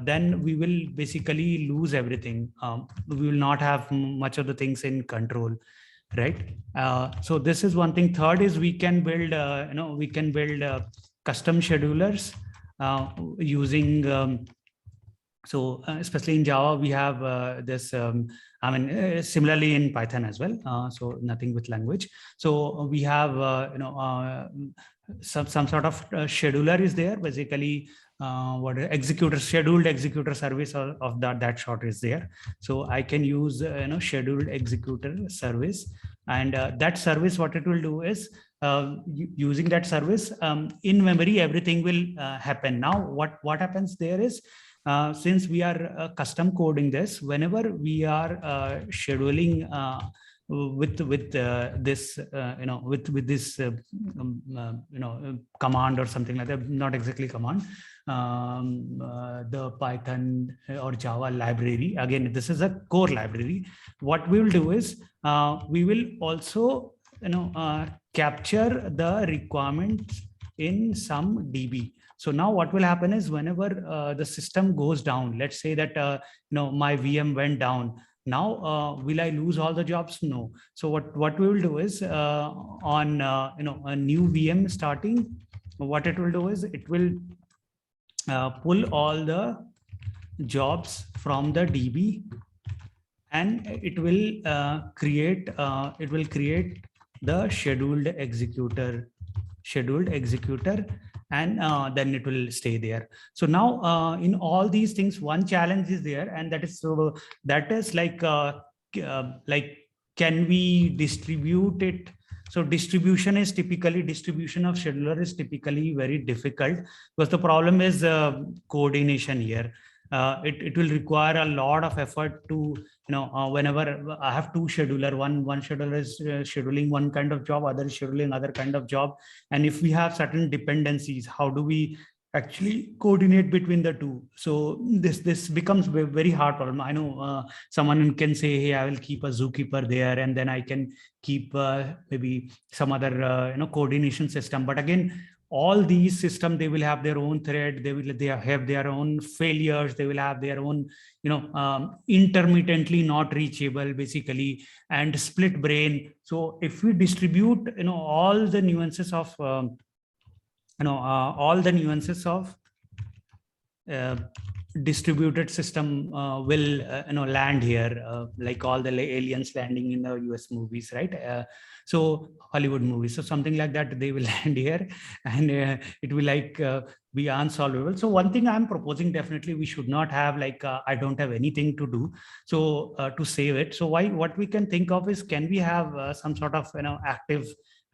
then we will basically lose everything. We will not have much of the things in control, right? So this is one thing. Third is, we can build custom schedulers using so especially in Java we have this similarly in Python as well, so nothing with language. So we have some sort of scheduler is there, basically scheduled executor service of that sort is there. So I can use scheduled executor service, and that service, what it will do is, using that service, in memory everything will happen. Now what happens there is, since we are custom coding this, whenever we are scheduling with this with this command or something like that, not exactly command, the Python or Java library, again this is a core library. What we will do is, we will also capture the requirements in some DB. So now what will happen is, whenever the system goes down, let's say that my VM went down. Now will I lose all the jobs? No. So what we will do is, on a new VM starting, what it will do is, it will pull all the jobs from the DB, and it will create the scheduled executor, and then it will stay there. So now in all these things, one challenge is there, and that is like can we distribute it? So distribution of scheduler is typically very difficult, because the problem is coordination here. It will require a lot of effort to, whenever I have two scheduler, one scheduler is scheduling one kind of job, other is scheduling other kind of job. And if we have certain dependencies, how do we actually coordinate between the two? So this becomes a very hard problem. I know someone can say, hey, I will keep a zookeeper there, and then I can keep maybe some other coordination system. But again, all these systems, they will have their own thread, they have their own failures, they will have their own intermittently not reachable basically, and split brain. So if we distribute all the nuances of distributed system will land here, like all the aliens landing in the US movies, right? So Hollywood movies, so something like that, they will land here, and it will like be unsolvable. So one thing I'm proposing, definitely we should not have like I don't have anything to do, so to save it. So what we can think of is, can we have some sort of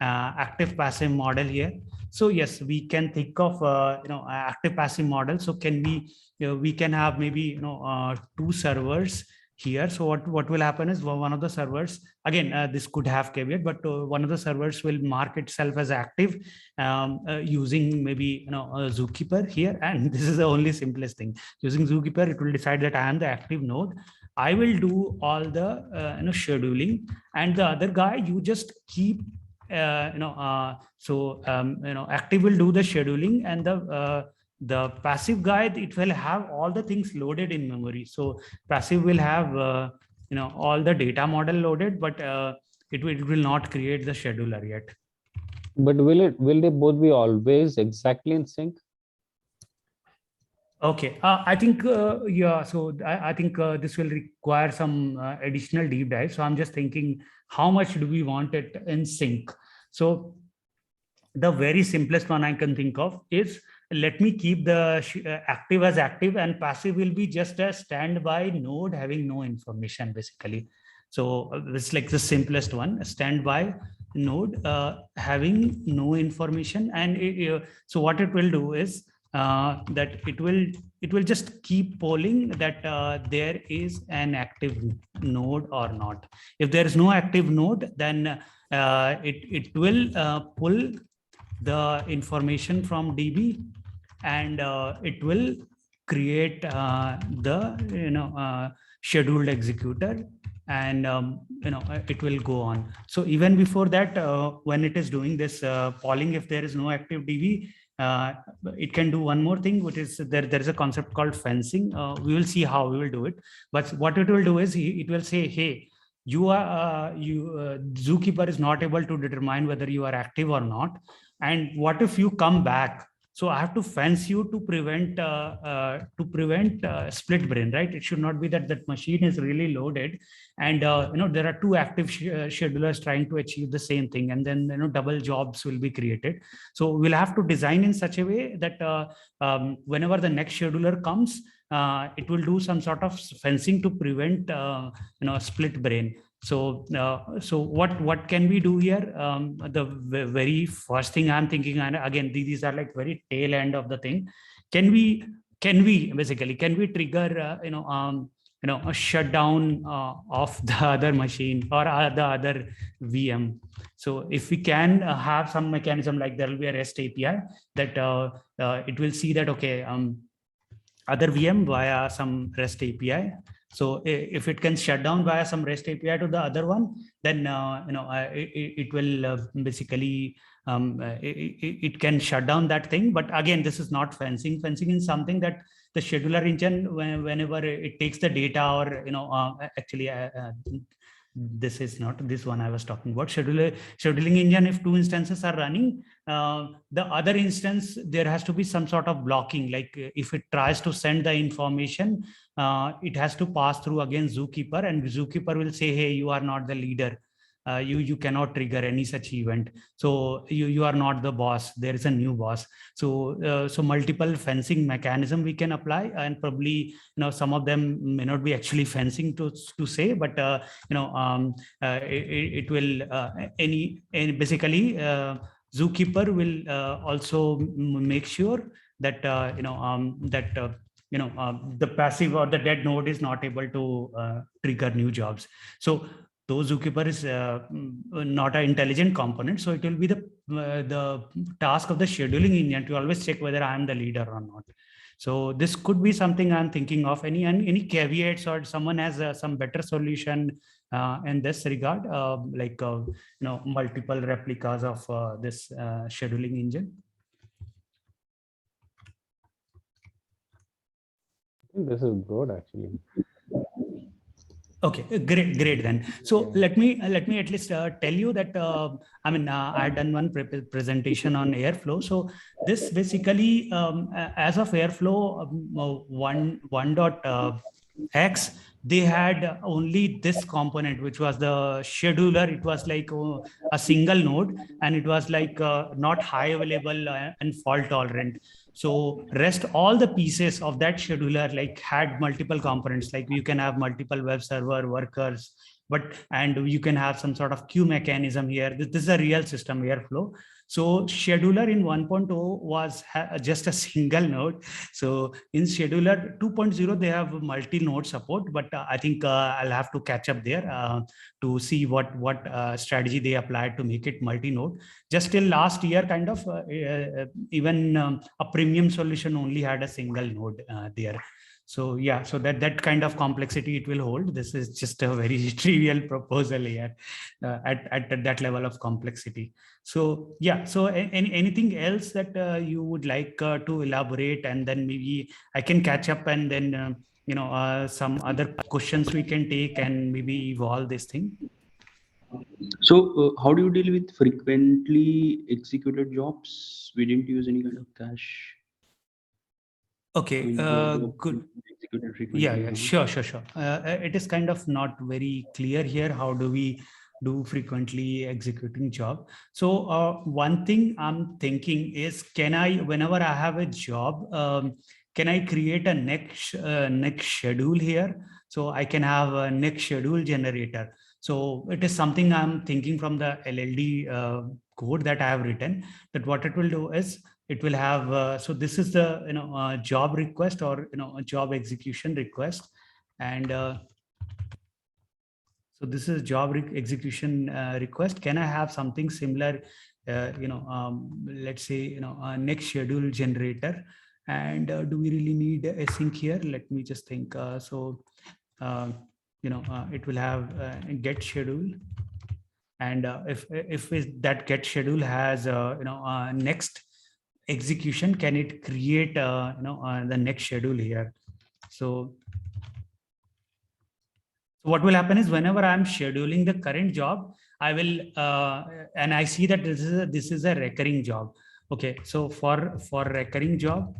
active passive model here? So yes, we can think of active passive model. So can we can have maybe two servers here. So what will happen is, one of the servers, again this could have caveat, but one of the servers will mark itself as active using maybe a zookeeper here. And this is the only simplest thing. Using zookeeper, it will decide that I am the active node. I will do all the scheduling, and the other guy, you just keep active will do the scheduling, and the passive guy, it will have all the things loaded in memory. So passive will have all the data model loaded, but it will not create the scheduler yet. But will they both be always exactly in sync? Okay, I think yeah. So I think this will require some additional deep dive. So I'm just thinking, how much do we want it in sync? So the very simplest one I can think of is, let me keep the active as active, and passive will be just a standby node having no information basically. So it's like the simplest one, a standby node having no information. And so what it will do is that it will just keep polling that there is an active node or not. If there is no active node, then it will pull the information from DB, and it will create the scheduled executor, and it will go on. So even before that, when it is doing this polling, if there is no active DB, it can do one more thing, which is there is a concept called fencing. We will see how we will do it, but what it will do is it will say, hey, zookeeper is not able to determine whether you are active or not, and what if you come back? So I have to fence you to prevent split brain, right? It should not be that machine is really loaded, and there are two active schedulers trying to achieve the same thing, and then double jobs will be created. So we'll have to design in such a way that whenever the next scheduler comes, it will do some sort of fencing to prevent split brain. So what can we do here? The very first thing I'm thinking, and again, these are like very tail end of the thing. Can we basically trigger a shutdown of the other machine or the other VM? So if we can have some mechanism, like there will be a REST API that it will see that, okay, other VM via some REST API. So if it can shut down via some REST API to the other one, then it will basically it can shut down that thing. But again, this is not fencing. Fencing is something that the scheduler engine, whenever it takes the data, or actually this is not this one I was talking about. Scheduling engine, if two instances are running, the other instance, there has to be some sort of blocking. Like if it tries to send the information, it has to pass through again zookeeper, and zookeeper will say, hey, you are not the leader. you cannot trigger any such event. So you are not the boss, there is a new boss. So so multiple fencing mechanism we can apply, and probably some of them may not be actually fencing to say, but it will any basically zookeeper will also make sure that the passive or the dead node is not able to trigger new jobs. So those zookeeper is not an intelligent component, so it will be the task of the scheduling engine to always check whether I am the leader or not. So this could be something I'm thinking of. Any caveats, or someone has some better solution in this regard, multiple replicas of this scheduling engine? I think this is good actually. Okay, great then. So let me at least tell you that I had done one presentation on Airflow. So this basically, as of Airflow 1.x, they had only this component, which was the scheduler. It was like a single node, and it was like not high available and fault tolerant. So rest all the pieces of that scheduler like had multiple components, like you can have multiple web server workers, and you can have some sort of queue mechanism here. This is a real system, Airflow. So scheduler in 1.0 was just a single node. So in scheduler 2.0, they have multi-node support, but I think I'll have to catch up there to see what strategy they applied to make it multi-node. Just till last year, kind of even a premium solution only had a single node there. So yeah, so that kind of complexity it will hold. This is just a very trivial proposal here at that level of complexity. So yeah, so anything else that you would like to elaborate, and then maybe I can catch up, and then some other questions we can take and maybe evolve this thing. So how do you deal with frequently executed jobs? We didn't use any kind of cache. Okay, good. Yeah, sure. It is kind of not very clear here. How do we do frequently executing job? So one thing I'm thinking is, can I, whenever I have a job, can I create a next schedule here? So I can have a next schedule generator. So it is something I'm thinking from the LLD code that I have written, that what it will do is, it will have so this is the job request, or a job execution request, and so this is job execution request. Can I have something similar, let's say a next schedule generator, and do we really need a sync here? Let me just think. It will have get schedule, and if that get schedule has next execution, can it create the next schedule here? So what will happen is, whenever I'm scheduling the current job, I will and I see that this is a recurring job. Okay, so for recurring job,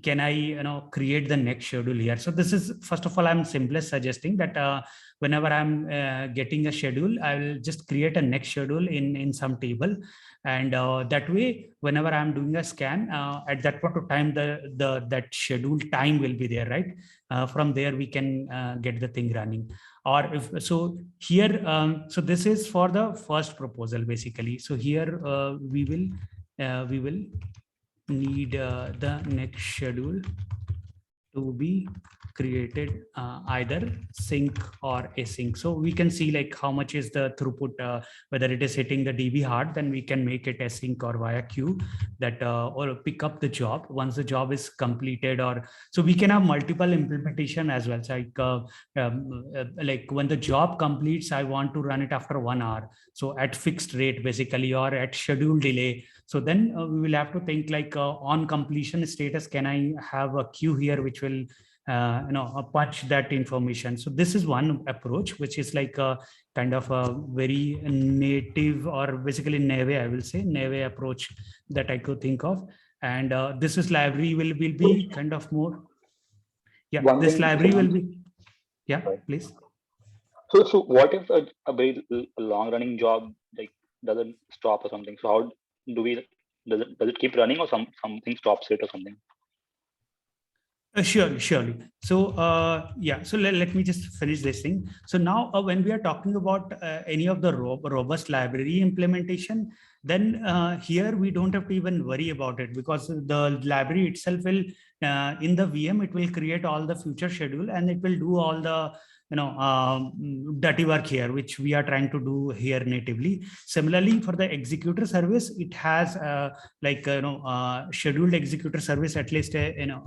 can I create the next schedule here? So this is, first of all, I'm simplest suggesting that whenever I'm getting a schedule, I will just create a next schedule in some table, and that way, whenever I'm doing a scan, at that point of time, that schedule time will be there, right? From there we can get the thing running. Or if so, here so this is for the first proposal basically. So here we will need the next schedule to be created either sync or async. So we can see like how much is the throughput, whether it is hitting the DB hard, then we can make it async or via queue, that or pick up the job once the job is completed. Or so we can have multiple implementation as well. So like when the job completes, I want to run it after 1 hour, so at fixed rate basically, or at schedule delay. So then we will have to think like on completion status, can I have a queue here which will punch that information? So this is one approach, which is like a kind of a very native, or basically Neve, I will say Neve approach that I could think of. And this is library will be kind of more, yeah, this library will be, yeah, please. So what if a very long running job like doesn't stop or something? So how do we, does it keep running, or something stops it or something? Surely. So yeah, so let me just finish this thing. So now when we are talking about any of the robust library implementation, then here we don't have to even worry about it, because the library itself will, in the VM, it will create all the future schedule, and it will do all the dirty work here, which we are trying to do here natively. Similarly, for the executor service, it has scheduled executor service, at least in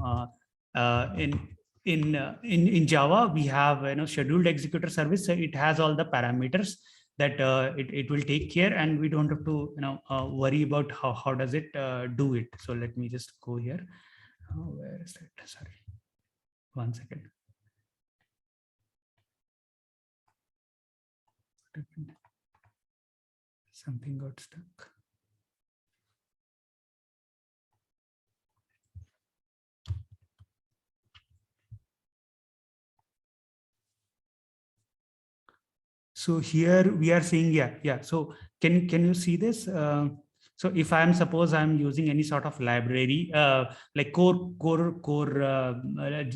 Java, we have scheduled executor service. So it has all the parameters that it will take care, and we don't have to worry about how does it do it. So let me just go here. Where is it? Sorry, 1 second. Something got stuck. So here we are saying, yeah. So can you see this? So if I'm suppose I'm using any sort of library, like core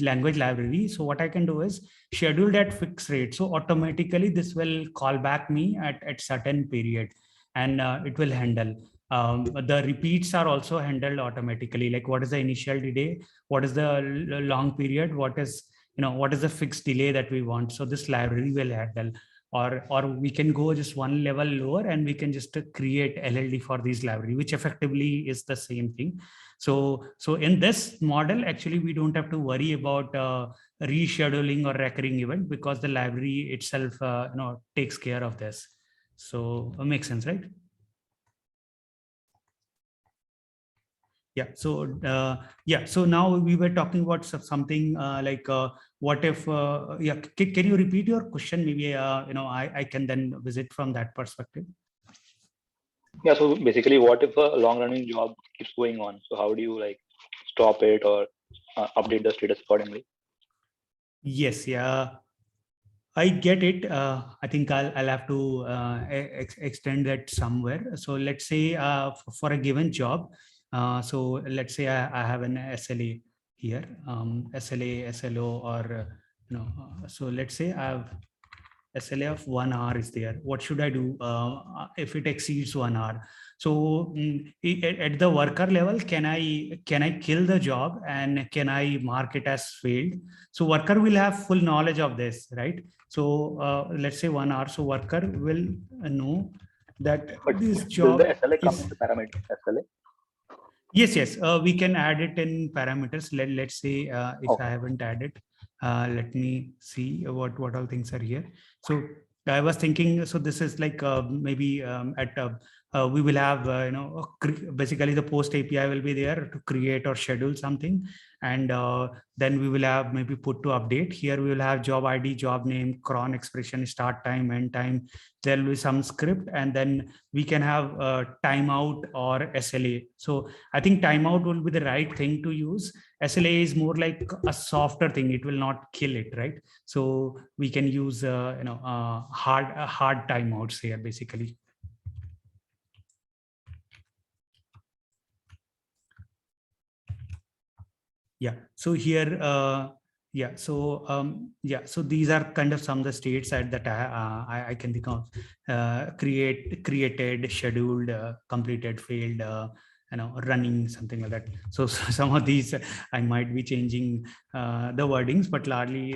language library. So what I can do is schedule at fixed rate. So automatically this will call back me at certain period, and it will handle. The repeats are also handled automatically. Like what is the initial delay? What is the long period? What is the fixed delay that we want? So this library will handle. Or we can go just one level lower, and we can just create LLD for these library, which effectively is the same thing. So in this model, actually, we don't have to worry about rescheduling or recurring event, because the library itself takes care of this. So it makes sense, right? Yeah. So so now we were talking about something what if can you repeat your question? Maybe I can then visit from that perspective. Yeah, so basically, what if a long running job keeps going on? So how do you stop it or update the status accordingly? Yes, yeah, I get it. I think I'll have to extend that somewhere. So let's say for a given job, so let's say I have an SLA here, SLA, SLO, or so let's say I have SLA of 1 hour is there. What should I do if it exceeds 1 hour? So at the worker level, can I kill the job, and can I mark it as failed? So worker will have full knowledge of this, right? So let's say 1 hour. So worker will know that But this does the job SLA come is. in the parameter SLA? Yes. We can add it in parameters. Let's say if I haven't added, let me see what all things are here. So I was thinking, so this is like maybe we will have basically the post API will be there to create or schedule something, and then we will have maybe put to update. Here we will have job ID, job name, cron expression, start time, end time. There will be some script, and then we can have timeout or SLA. So I think timeout will be the right thing to use. SLA is more like a softer thing. It will not kill it, right? So we can use hard timeouts here, basically. Yeah. So here, so these are kind of some of the states that I can think of: created, scheduled, completed, failed, running, something like that. So some of these I might be changing the wordings, but largely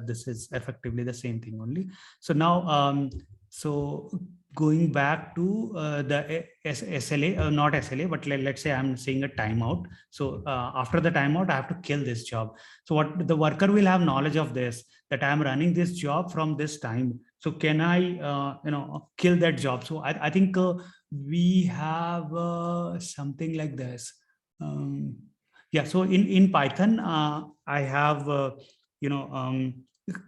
this is effectively the same thing only. So now, so going back to the SLA, not SLA, but let's say I'm saying a timeout. So after the timeout, I have to kill this job. So what the worker will have knowledge of this, that I'm running this job from this time. So can I, kill that job? So I think we have something like this. Yeah. So in Python, I have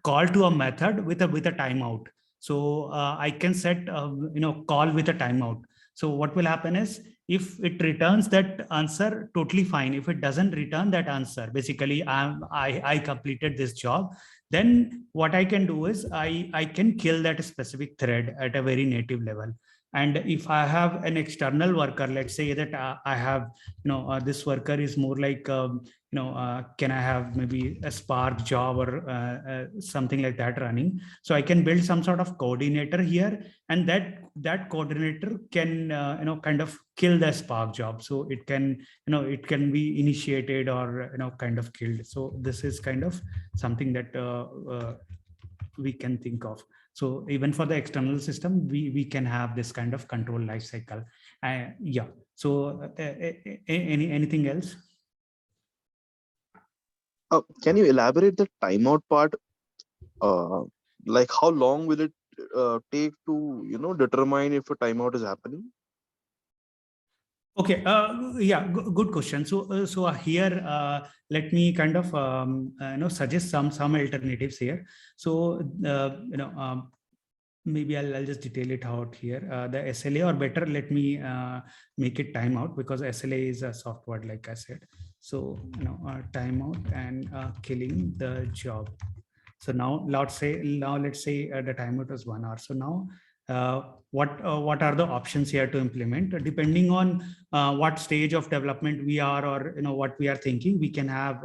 call to a method with a timeout. So I can set call with a timeout. So what will happen is, if it returns that answer, totally fine. If it doesn't return that answer, basically I completed this job, then what I can do is I can kill that specific thread at a very native level. And if I have an external worker, let's say that I have, this worker is more like, can I have maybe a Spark job or something like that running? So I can build some sort of coordinator here, and that coordinator can, kind of kill the Spark job. So it can, it can be initiated or, kind of killed. So this is kind of something that we can think of. So even for the external system, we can have this kind of control life cycle. Yeah. So anything else? Can you elaborate the timeout part? Like how long will it take to determine if a timeout is happening? Okay. Yeah. Good question. So here, let me kind of suggest some alternatives here. So maybe I'll just detail it out here. The SLA, or better, let me make it timeout, because SLA is a soft word, like I said. So timeout and killing the job. So now let's say the timeout was 1 hour. So now what are the options here to implement? Depending on what stage of development we are, or what we are thinking, we can have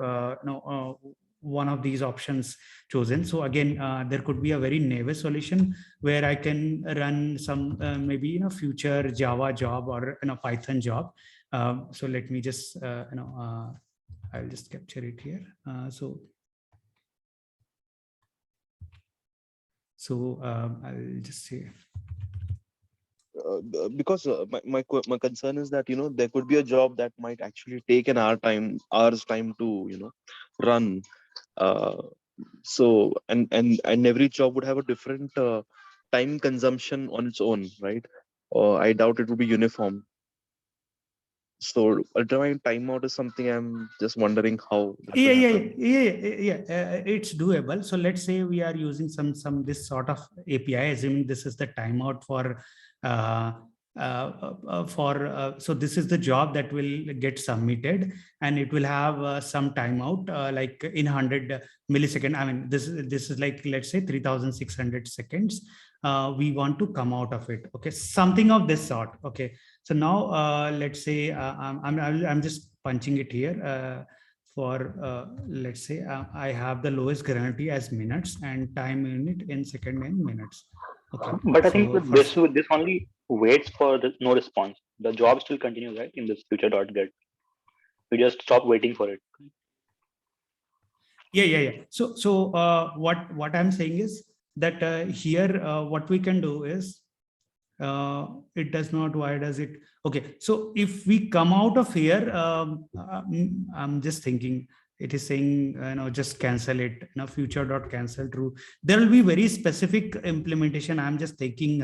one of these options chosen. So again, there could be a very naive solution where I can run some maybe future Java job or Python job. So let me just I'll just capture it here. So I'll just say, because my concern is that there could be a job that might actually take an hour's time to run. So and every job would have a different time consumption on its own, right? I doubt it would be uniform. So determining timeout is something I'm just wondering how that will happen. It's doable. So let's say we are using some this sort of API, assuming this is the timeout for so this is the job that will get submitted, and it will have some timeout like in 100 millisecond. I mean, this is like, let's say 3600 seconds. We want to come out of it. Okay, something of this sort. Okay. So now let's say I'm just punching it here for let's say I have the lowest guarantee as minutes and time unit in second and minutes. Okay. But I think with this only waits for the no response. The job still continues, right? In this future.get. You just stop waiting for it. Yeah. So what I'm saying is that here what we can do is it does not, why does it? Okay, so if we come out of here, I'm just thinking, it is saying just cancel it, future.cancel true. There will be very specific implementation. I'm just thinking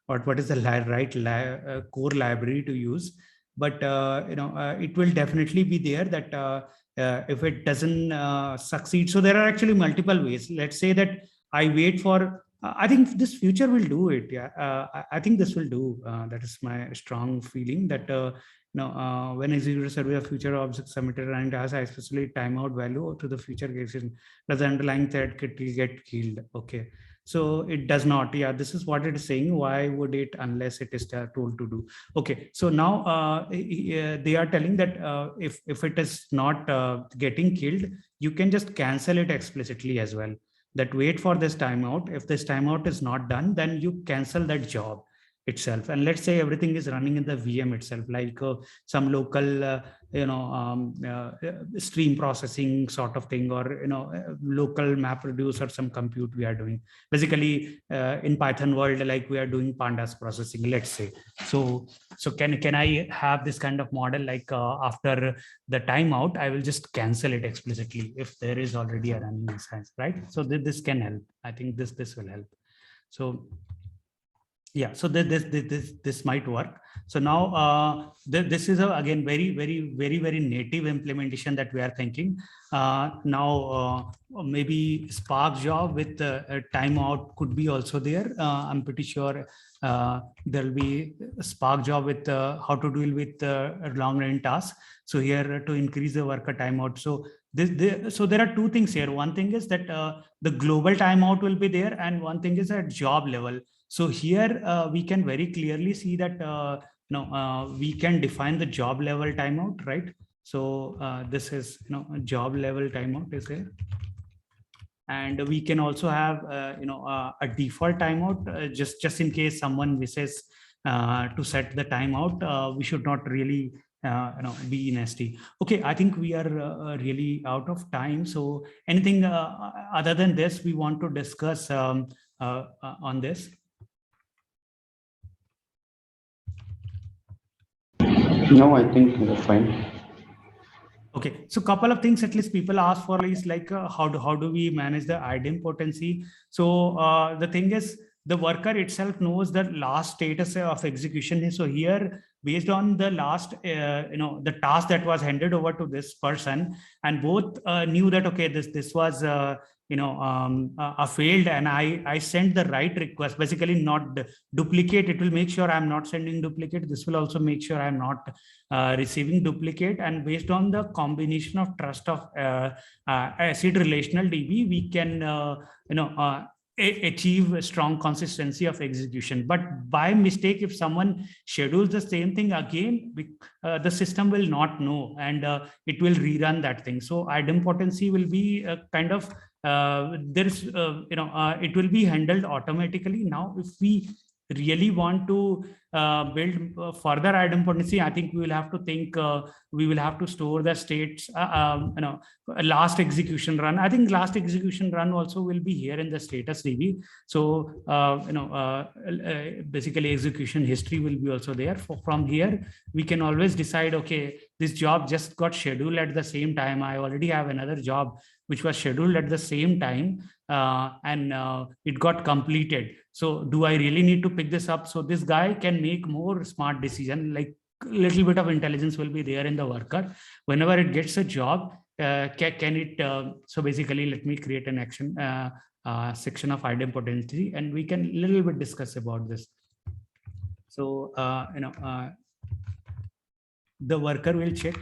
what is the right core library to use, but it will definitely be there that if it doesn't succeed. So there are actually multiple ways. Let's say that I wait for I think this future will do it. Yeah, I think this will do. That is my strong feeling that when executor survey of future object submitted and as I especially timeout value to the future cases, does the underlying thread get killed? Okay, so it does not. Yeah, this is what it is saying. Why would it unless it is told to do? Okay, so now they are telling that if it is not getting killed, you can just cancel it explicitly as well. That wait for this timeout. If this timeout is not done, then you cancel that job itself. And let's say everything is running in the VM itself, like some local, stream processing sort of thing, or local map reduce or some compute we are doing. Basically, in Python world, like we are doing pandas processing, let's say. So can I have this kind of model like after the timeout, I will just cancel it explicitly if there is already a running instance, right? So this can help. I think this will help. So yeah, so this might work. So now this is again very native implementation that we are thinking. Now maybe Spark job with a timeout could be also there. I'm pretty sure there will be a Spark job with how to deal with long range tasks. So here to increase the worker timeout. So So there are two things here. One thing is that the global timeout will be there, and one thing is at job level. So here we can very clearly see that we can define the job level timeout, right? So this is a job level timeout is there, and we can also have a default timeout just in case someone wishes to set the timeout. We should not really be nasty. Okay, I think we are really out of time. So anything other than this we want to discuss on this? No, I think that's fine. Okay, so couple of things at least people ask for is like how do we manage the idempotency? So the thing is, the worker itself knows the last status of execution. So here, based on the last the task that was handed over to this person, and both knew that okay, this was a failed, and I sent the right request, basically not duplicate. It will make sure I'm not sending duplicate. This will also make sure I'm not receiving duplicate. And based on the combination of trust of ACID relational DB, we can achieve a strong consistency of execution. But by mistake, if someone schedules the same thing again, the system will not know, and it will rerun that thing. So idempotency will be kind of it will be handled automatically. Now if we really want to build further idempotency, I think we will have to think we will have to store the states last execution run. I think last execution run also will be here in the status DB. So basically execution history will be also there. From here we can always decide, okay, this job just got scheduled at the same time. I already have another job which was scheduled at the same time and it got completed. So do I really need to pick this up? So this guy can make more smart decision, like little bit of intelligence will be there in the worker. Whenever it gets a job, can it, so basically let me create an action section of idempotency, and we can little bit discuss about this. So, the worker will check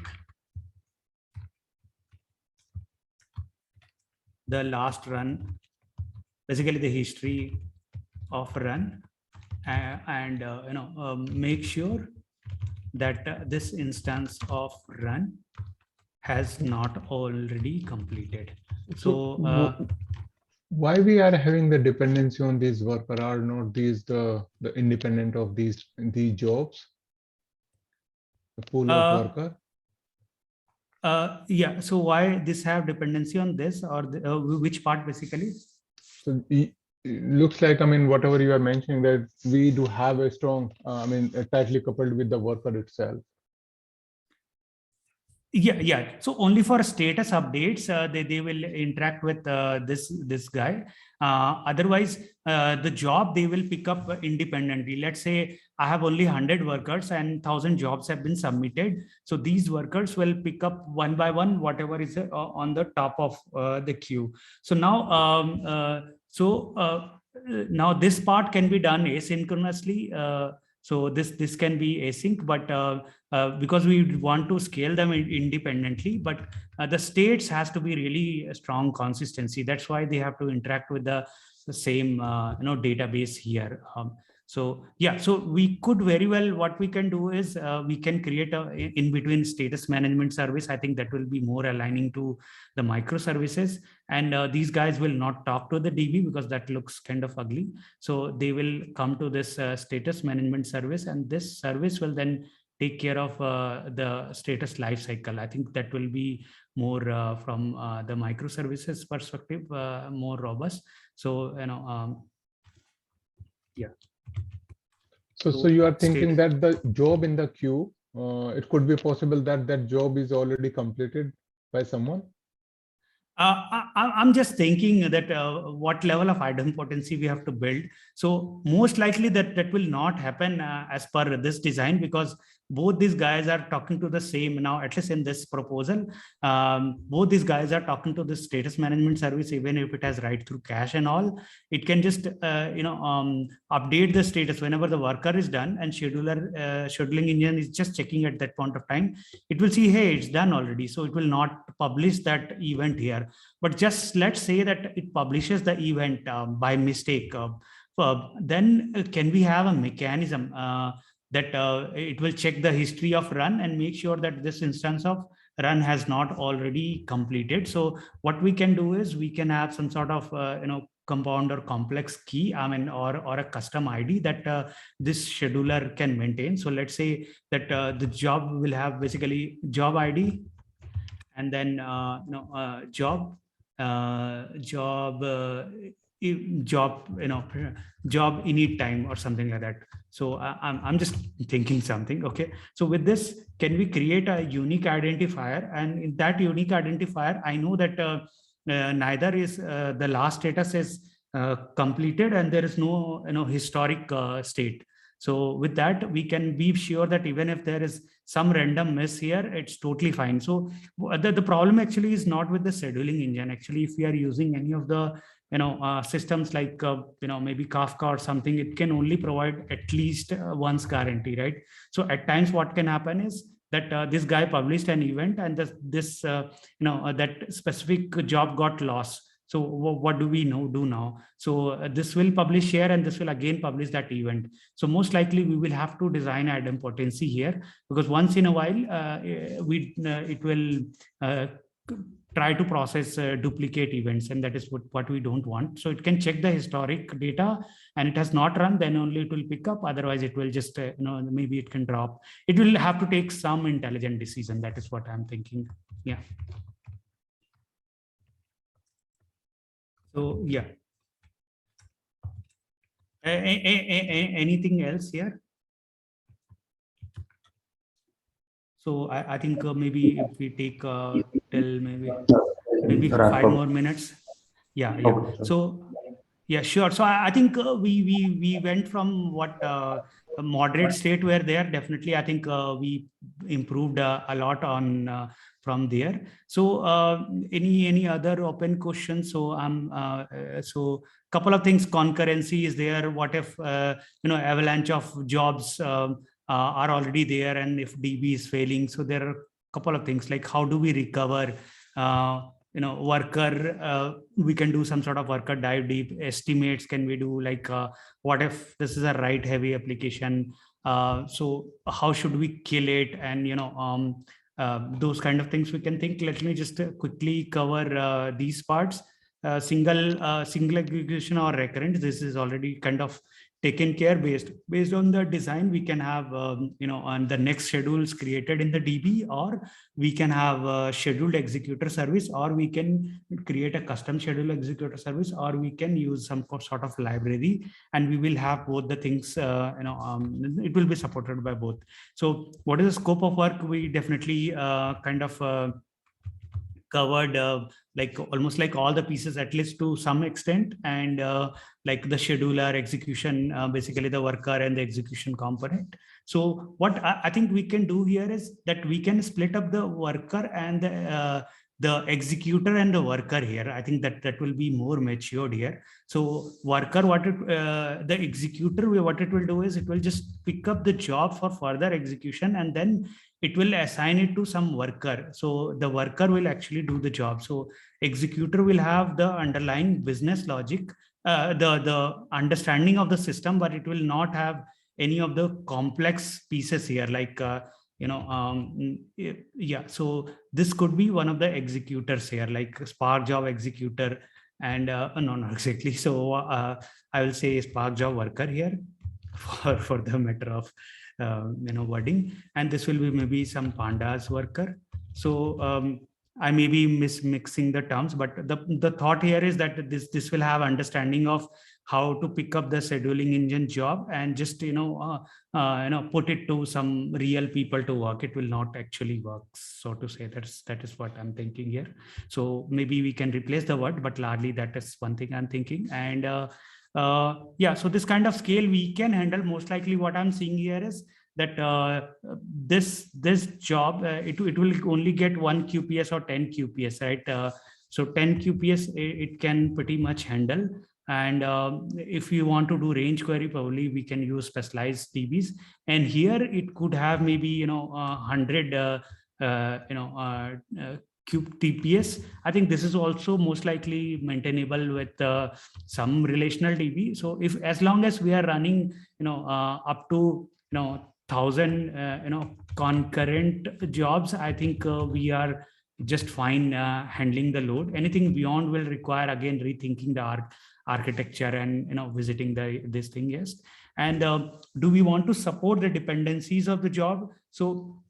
the last run, basically the history of run, and make sure that this instance of run has not already completed. So why we are having the dependency on these worker? Are not these the independent of these jobs, the pool of worker? Yeah, so why this have dependency on this, or which part basically? So it looks like, I mean, whatever you are mentioning, that we do have a strong, tightly coupled with the worker itself. Yeah. So only for status updates, they will interact with this guy. Otherwise, the job they will pick up independently. Let's say I have only 100 workers and 1,000 jobs have been submitted. So these workers will pick up one by one whatever is on the top of the queue. So now, now this part can be done asynchronously. So this can be async, but because we want to scale them independently, but the states has to be really a strong consistency. That's why they have to interact with the same database here. So yeah, so we could very well, what we can do is we can create a in between status management service. I think that will be more aligning to the microservices, and these guys will not talk to the DB because that looks kind of ugly. So they will come to this status management service, and this service will then take care of the status lifecycle. I think that will be more from the microservices perspective, more robust. So yeah. So you are thinking that the job in the queue, it could be possible that that job is already completed by someone? I'm just thinking that what level of idempotency we have to build. So most likely that will not happen as per this design, because both these guys are talking to the same now, at least in this proposal. Both these guys are talking to the status management service, even if it has write through cache and all. It can just update the status whenever the worker is done, and scheduling engine is just checking at that point of time. It will see, hey, it's done already, so it will not publish that event here. But just let's say that it publishes the event by mistake. Then can we have a mechanism that it will check the history of run and make sure that this instance of run has not already completed? So what we can do is we can have some sort of compound or complex key, or a custom ID that this scheduler can maintain. So let's say that the job will have basically job ID, and then job init time or something like that. So I'm just thinking something. Okay, so with this, can we create a unique identifier? And in that unique identifier, I know that neither is the last status is completed, and there is no historic state. So with that, we can be sure that even if there is some random miss here, it's totally fine. So the problem actually is not with the scheduling engine. Actually, if we are using any of the systems like maybe Kafka or something, it can only provide at least once guarantee, right? So at times what can happen is that this guy published an event, and that specific job got lost. So what do we do now? So this will publish here, and this will again publish that event. So most likely we will have to design idempotency here, because once in a while it will try to process duplicate events, and that is what we don't want. So it can check the historic data, and it has not run, then only it will pick up. Otherwise it will just maybe it can drop. It will have to take some intelligent decision. That is what I'm thinking. Yeah. So yeah. Anything else here? So I think maybe if we take till maybe 5 more minutes. Yeah. Okay, so yeah, sure. So I think we went from what a moderate state were there. Definitely, I think we improved a lot on from there. So any other open questions? So so couple of things. Concurrency is there. What if avalanche of jobs are already there, and if DB is failing? So there are a couple of things like how do we recover worker? We can do some sort of worker dive deep estimates. Can we do like what if this is a write heavy application? So how should we kill it? And those kind of things we can think. Let me just quickly cover these parts. Single execution or recurrent, this is already kind of taken care. Based on the design, we can have on the next schedules created in the DB, or we can have a scheduled executor service, or we can create a custom scheduled executor service, or we can use some sort of library, and we will have both the things. It will be supported by both. So what is the scope of work? We definitely kind of covered like almost like all the pieces, at least to some extent, and like the scheduler, execution, basically the worker and the execution component. So what I think we can do here is that we can split up the worker and the executor and the worker here. I think that will be more matured here. So worker, the executor, what it will do is it will just pick up the job for further execution, and then it will assign it to some worker. So the worker will actually do the job. So executor will have the underlying business logic, the understanding of the system, but it will not have any of the complex pieces here, like yeah. So this could be one of the executors here, like Spark job executor, and no, not exactly. So I will say Spark job worker here for the matter of wording, and this will be maybe some pandas worker. So I may be mixing the terms, but the thought here is that this will have understanding of how to pick up the scheduling engine job and just put it to some real people to work. It will not actually work, so to say. That is what I'm thinking here. So maybe we can replace the word, but largely that is one thing I'm thinking. And yeah, so this kind of scale we can handle. Most likely what I'm seeing here is that this job, it will only get 1 QPS or 10 QPS, right? So 10 QPS it can pretty much handle. And if you want to do range query, probably we can use specialized DBs. And here it could have maybe 100 cube TPS. I think this is also most likely maintainable with some relational DB. So if, as long as we are running up to 1,000 concurrent jobs, I think we are just fine handling the load. Anything beyond will require again rethinking the architecture and visiting this thing. Yes. And do we want to support the dependencies of the job? So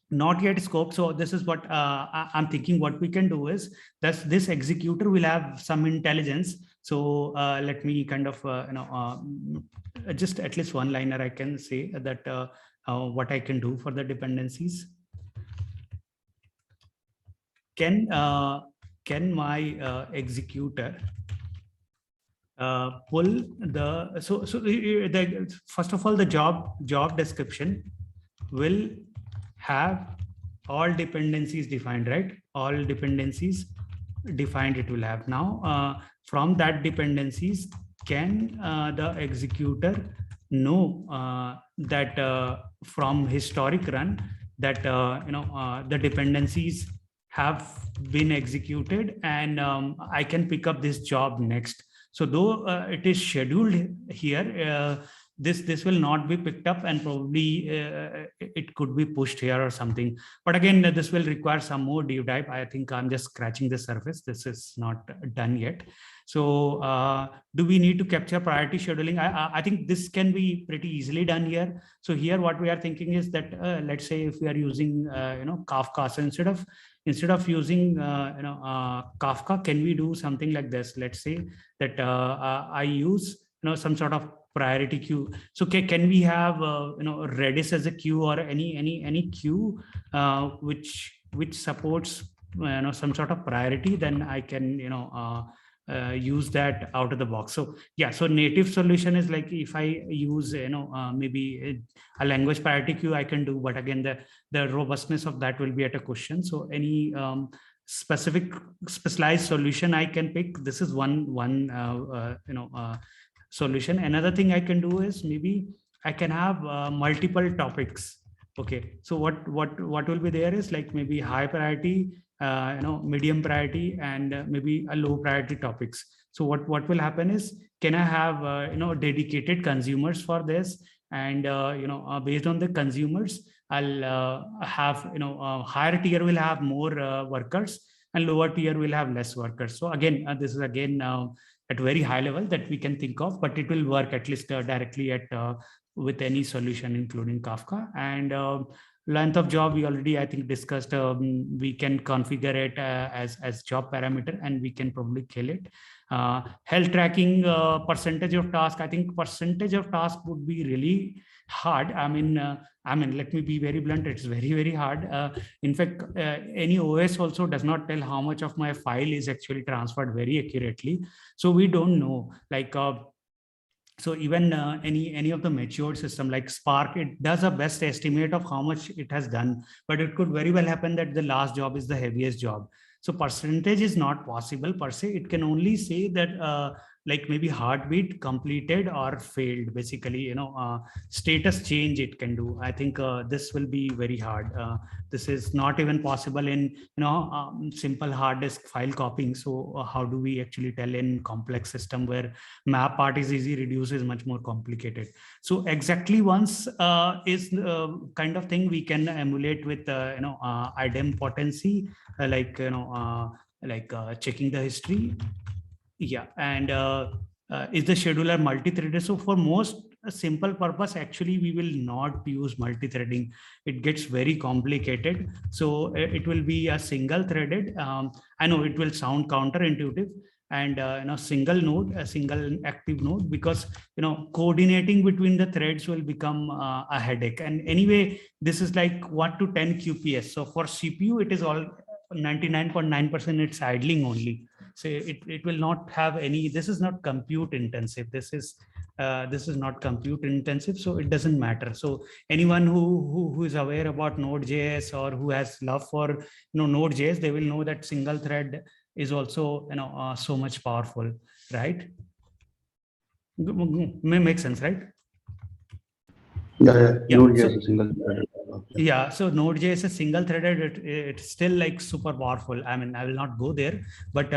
not yet scope. So this is what I'm thinking. What we can do is that this executor will have some intelligence. So let me kind of just at least one liner I can say that what I can do for the dependencies. Can my executor pull the first of all, the job description will have all dependencies defined, right? All dependencies defined it will have. Now from that dependencies, can the executor know that from historic run that the dependencies have been executed, and I can pick up this job next. So though it is scheduled here, this will not be picked up, and probably it could be pushed here or something. But again, this will require some more deep dive. I think I'm just scratching the surface. This is not done yet. So do we need to capture priority scheduling? I think this can be pretty easily done here. So here what we are thinking is that let's say if we are using Kafka, so instead of using Kafka, can we do something like this? Let's say that I use some sort of priority queue. So can we have Redis as a queue, or any queue which supports some sort of priority? Then I can use that out of the box. So yeah, so native solution is like if I use maybe a language priority queue, I can do, but again the robustness of that will be at a question. So any specialized solution I can pick. This is one solution. Another thing I can do is maybe I can have multiple topics. Okay, so what will be there is like maybe high priority, medium priority, and maybe a low priority topics. So what will happen is, can I have dedicated consumers for this, and based on the consumers, I'll have higher tier will have more workers, and lower tier will have less workers. So again, this is again at very high level that we can think of, but it will work at least directly at with any solution, including Kafka. And length of job, we already, I think, discussed. We can configure it as job parameter, and we can probably kill it. Health tracking, percentage of task. I think percentage of task would be really hard. I mean, let me be very blunt. It's very, very hard. In fact, any OS also does not tell how much of my file is actually transferred very accurately. So we don't know, like, so even any of the matured system like Spark, it does a best estimate of how much it has done, but it could very well happen that the last job is the heaviest job. So percentage is not possible per se. It can only say that like maybe heartbeat completed or failed, basically, status change it can do. I think this will be very hard. This is not even possible in simple hard disk file copying. So how do we actually tell in complex system where map part is easy, reduce is much more complicated? So exactly once is kind of thing we can emulate with idempotency, checking the history. Yeah, and is the scheduler multi-threaded? So for most simple purpose, actually we will not use multi-threading. It gets very complicated. So it will be a single threaded. I know it will sound counterintuitive, and single node, a single active node, because coordinating between the threads will become a headache. And anyway, this is like 1 to 10 QPS. So for CPU, it is all 99.9% it's idling only. So it will not have any, this is not compute intensive. This is not compute intensive, so it doesn't matter. So anyone who is aware about Node.js or who has love for Node.js, they will know that single thread is also so much powerful, right? May make sense, right? Yeah. Node.js So, is single threaded. yeah, so Node.js is single threaded. It's still like super powerful. I mean, I will not go there, but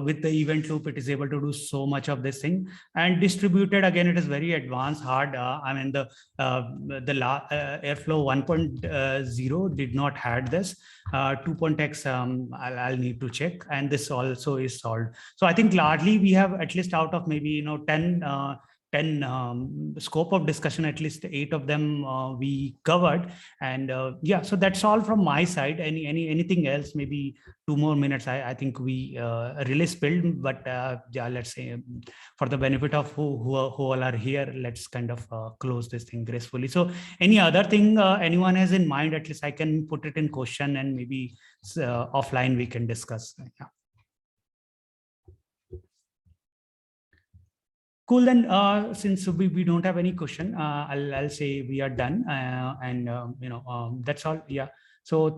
with the event loop, it is able to do so much of this thing. And distributed, again, it is very advanced, hard. I mean, the Airflow 1.0 did not had this. 2.x, I'll need to check, and this also is solved. So I think largely we have, at least out of maybe 10 scope of discussion, at least 8 of them we covered. And yeah, so that's all from my side. Anything else? Maybe 2 more minutes. I think we really spilled, but yeah, let's say for the benefit of who all are here, let's kind of close this thing gracefully. So any other thing anyone has in mind, at least I can put it in question, and maybe offline we can discuss. Yeah. Cool. Then since we don't have any question, I'll say we are done, and that's all. Yeah. So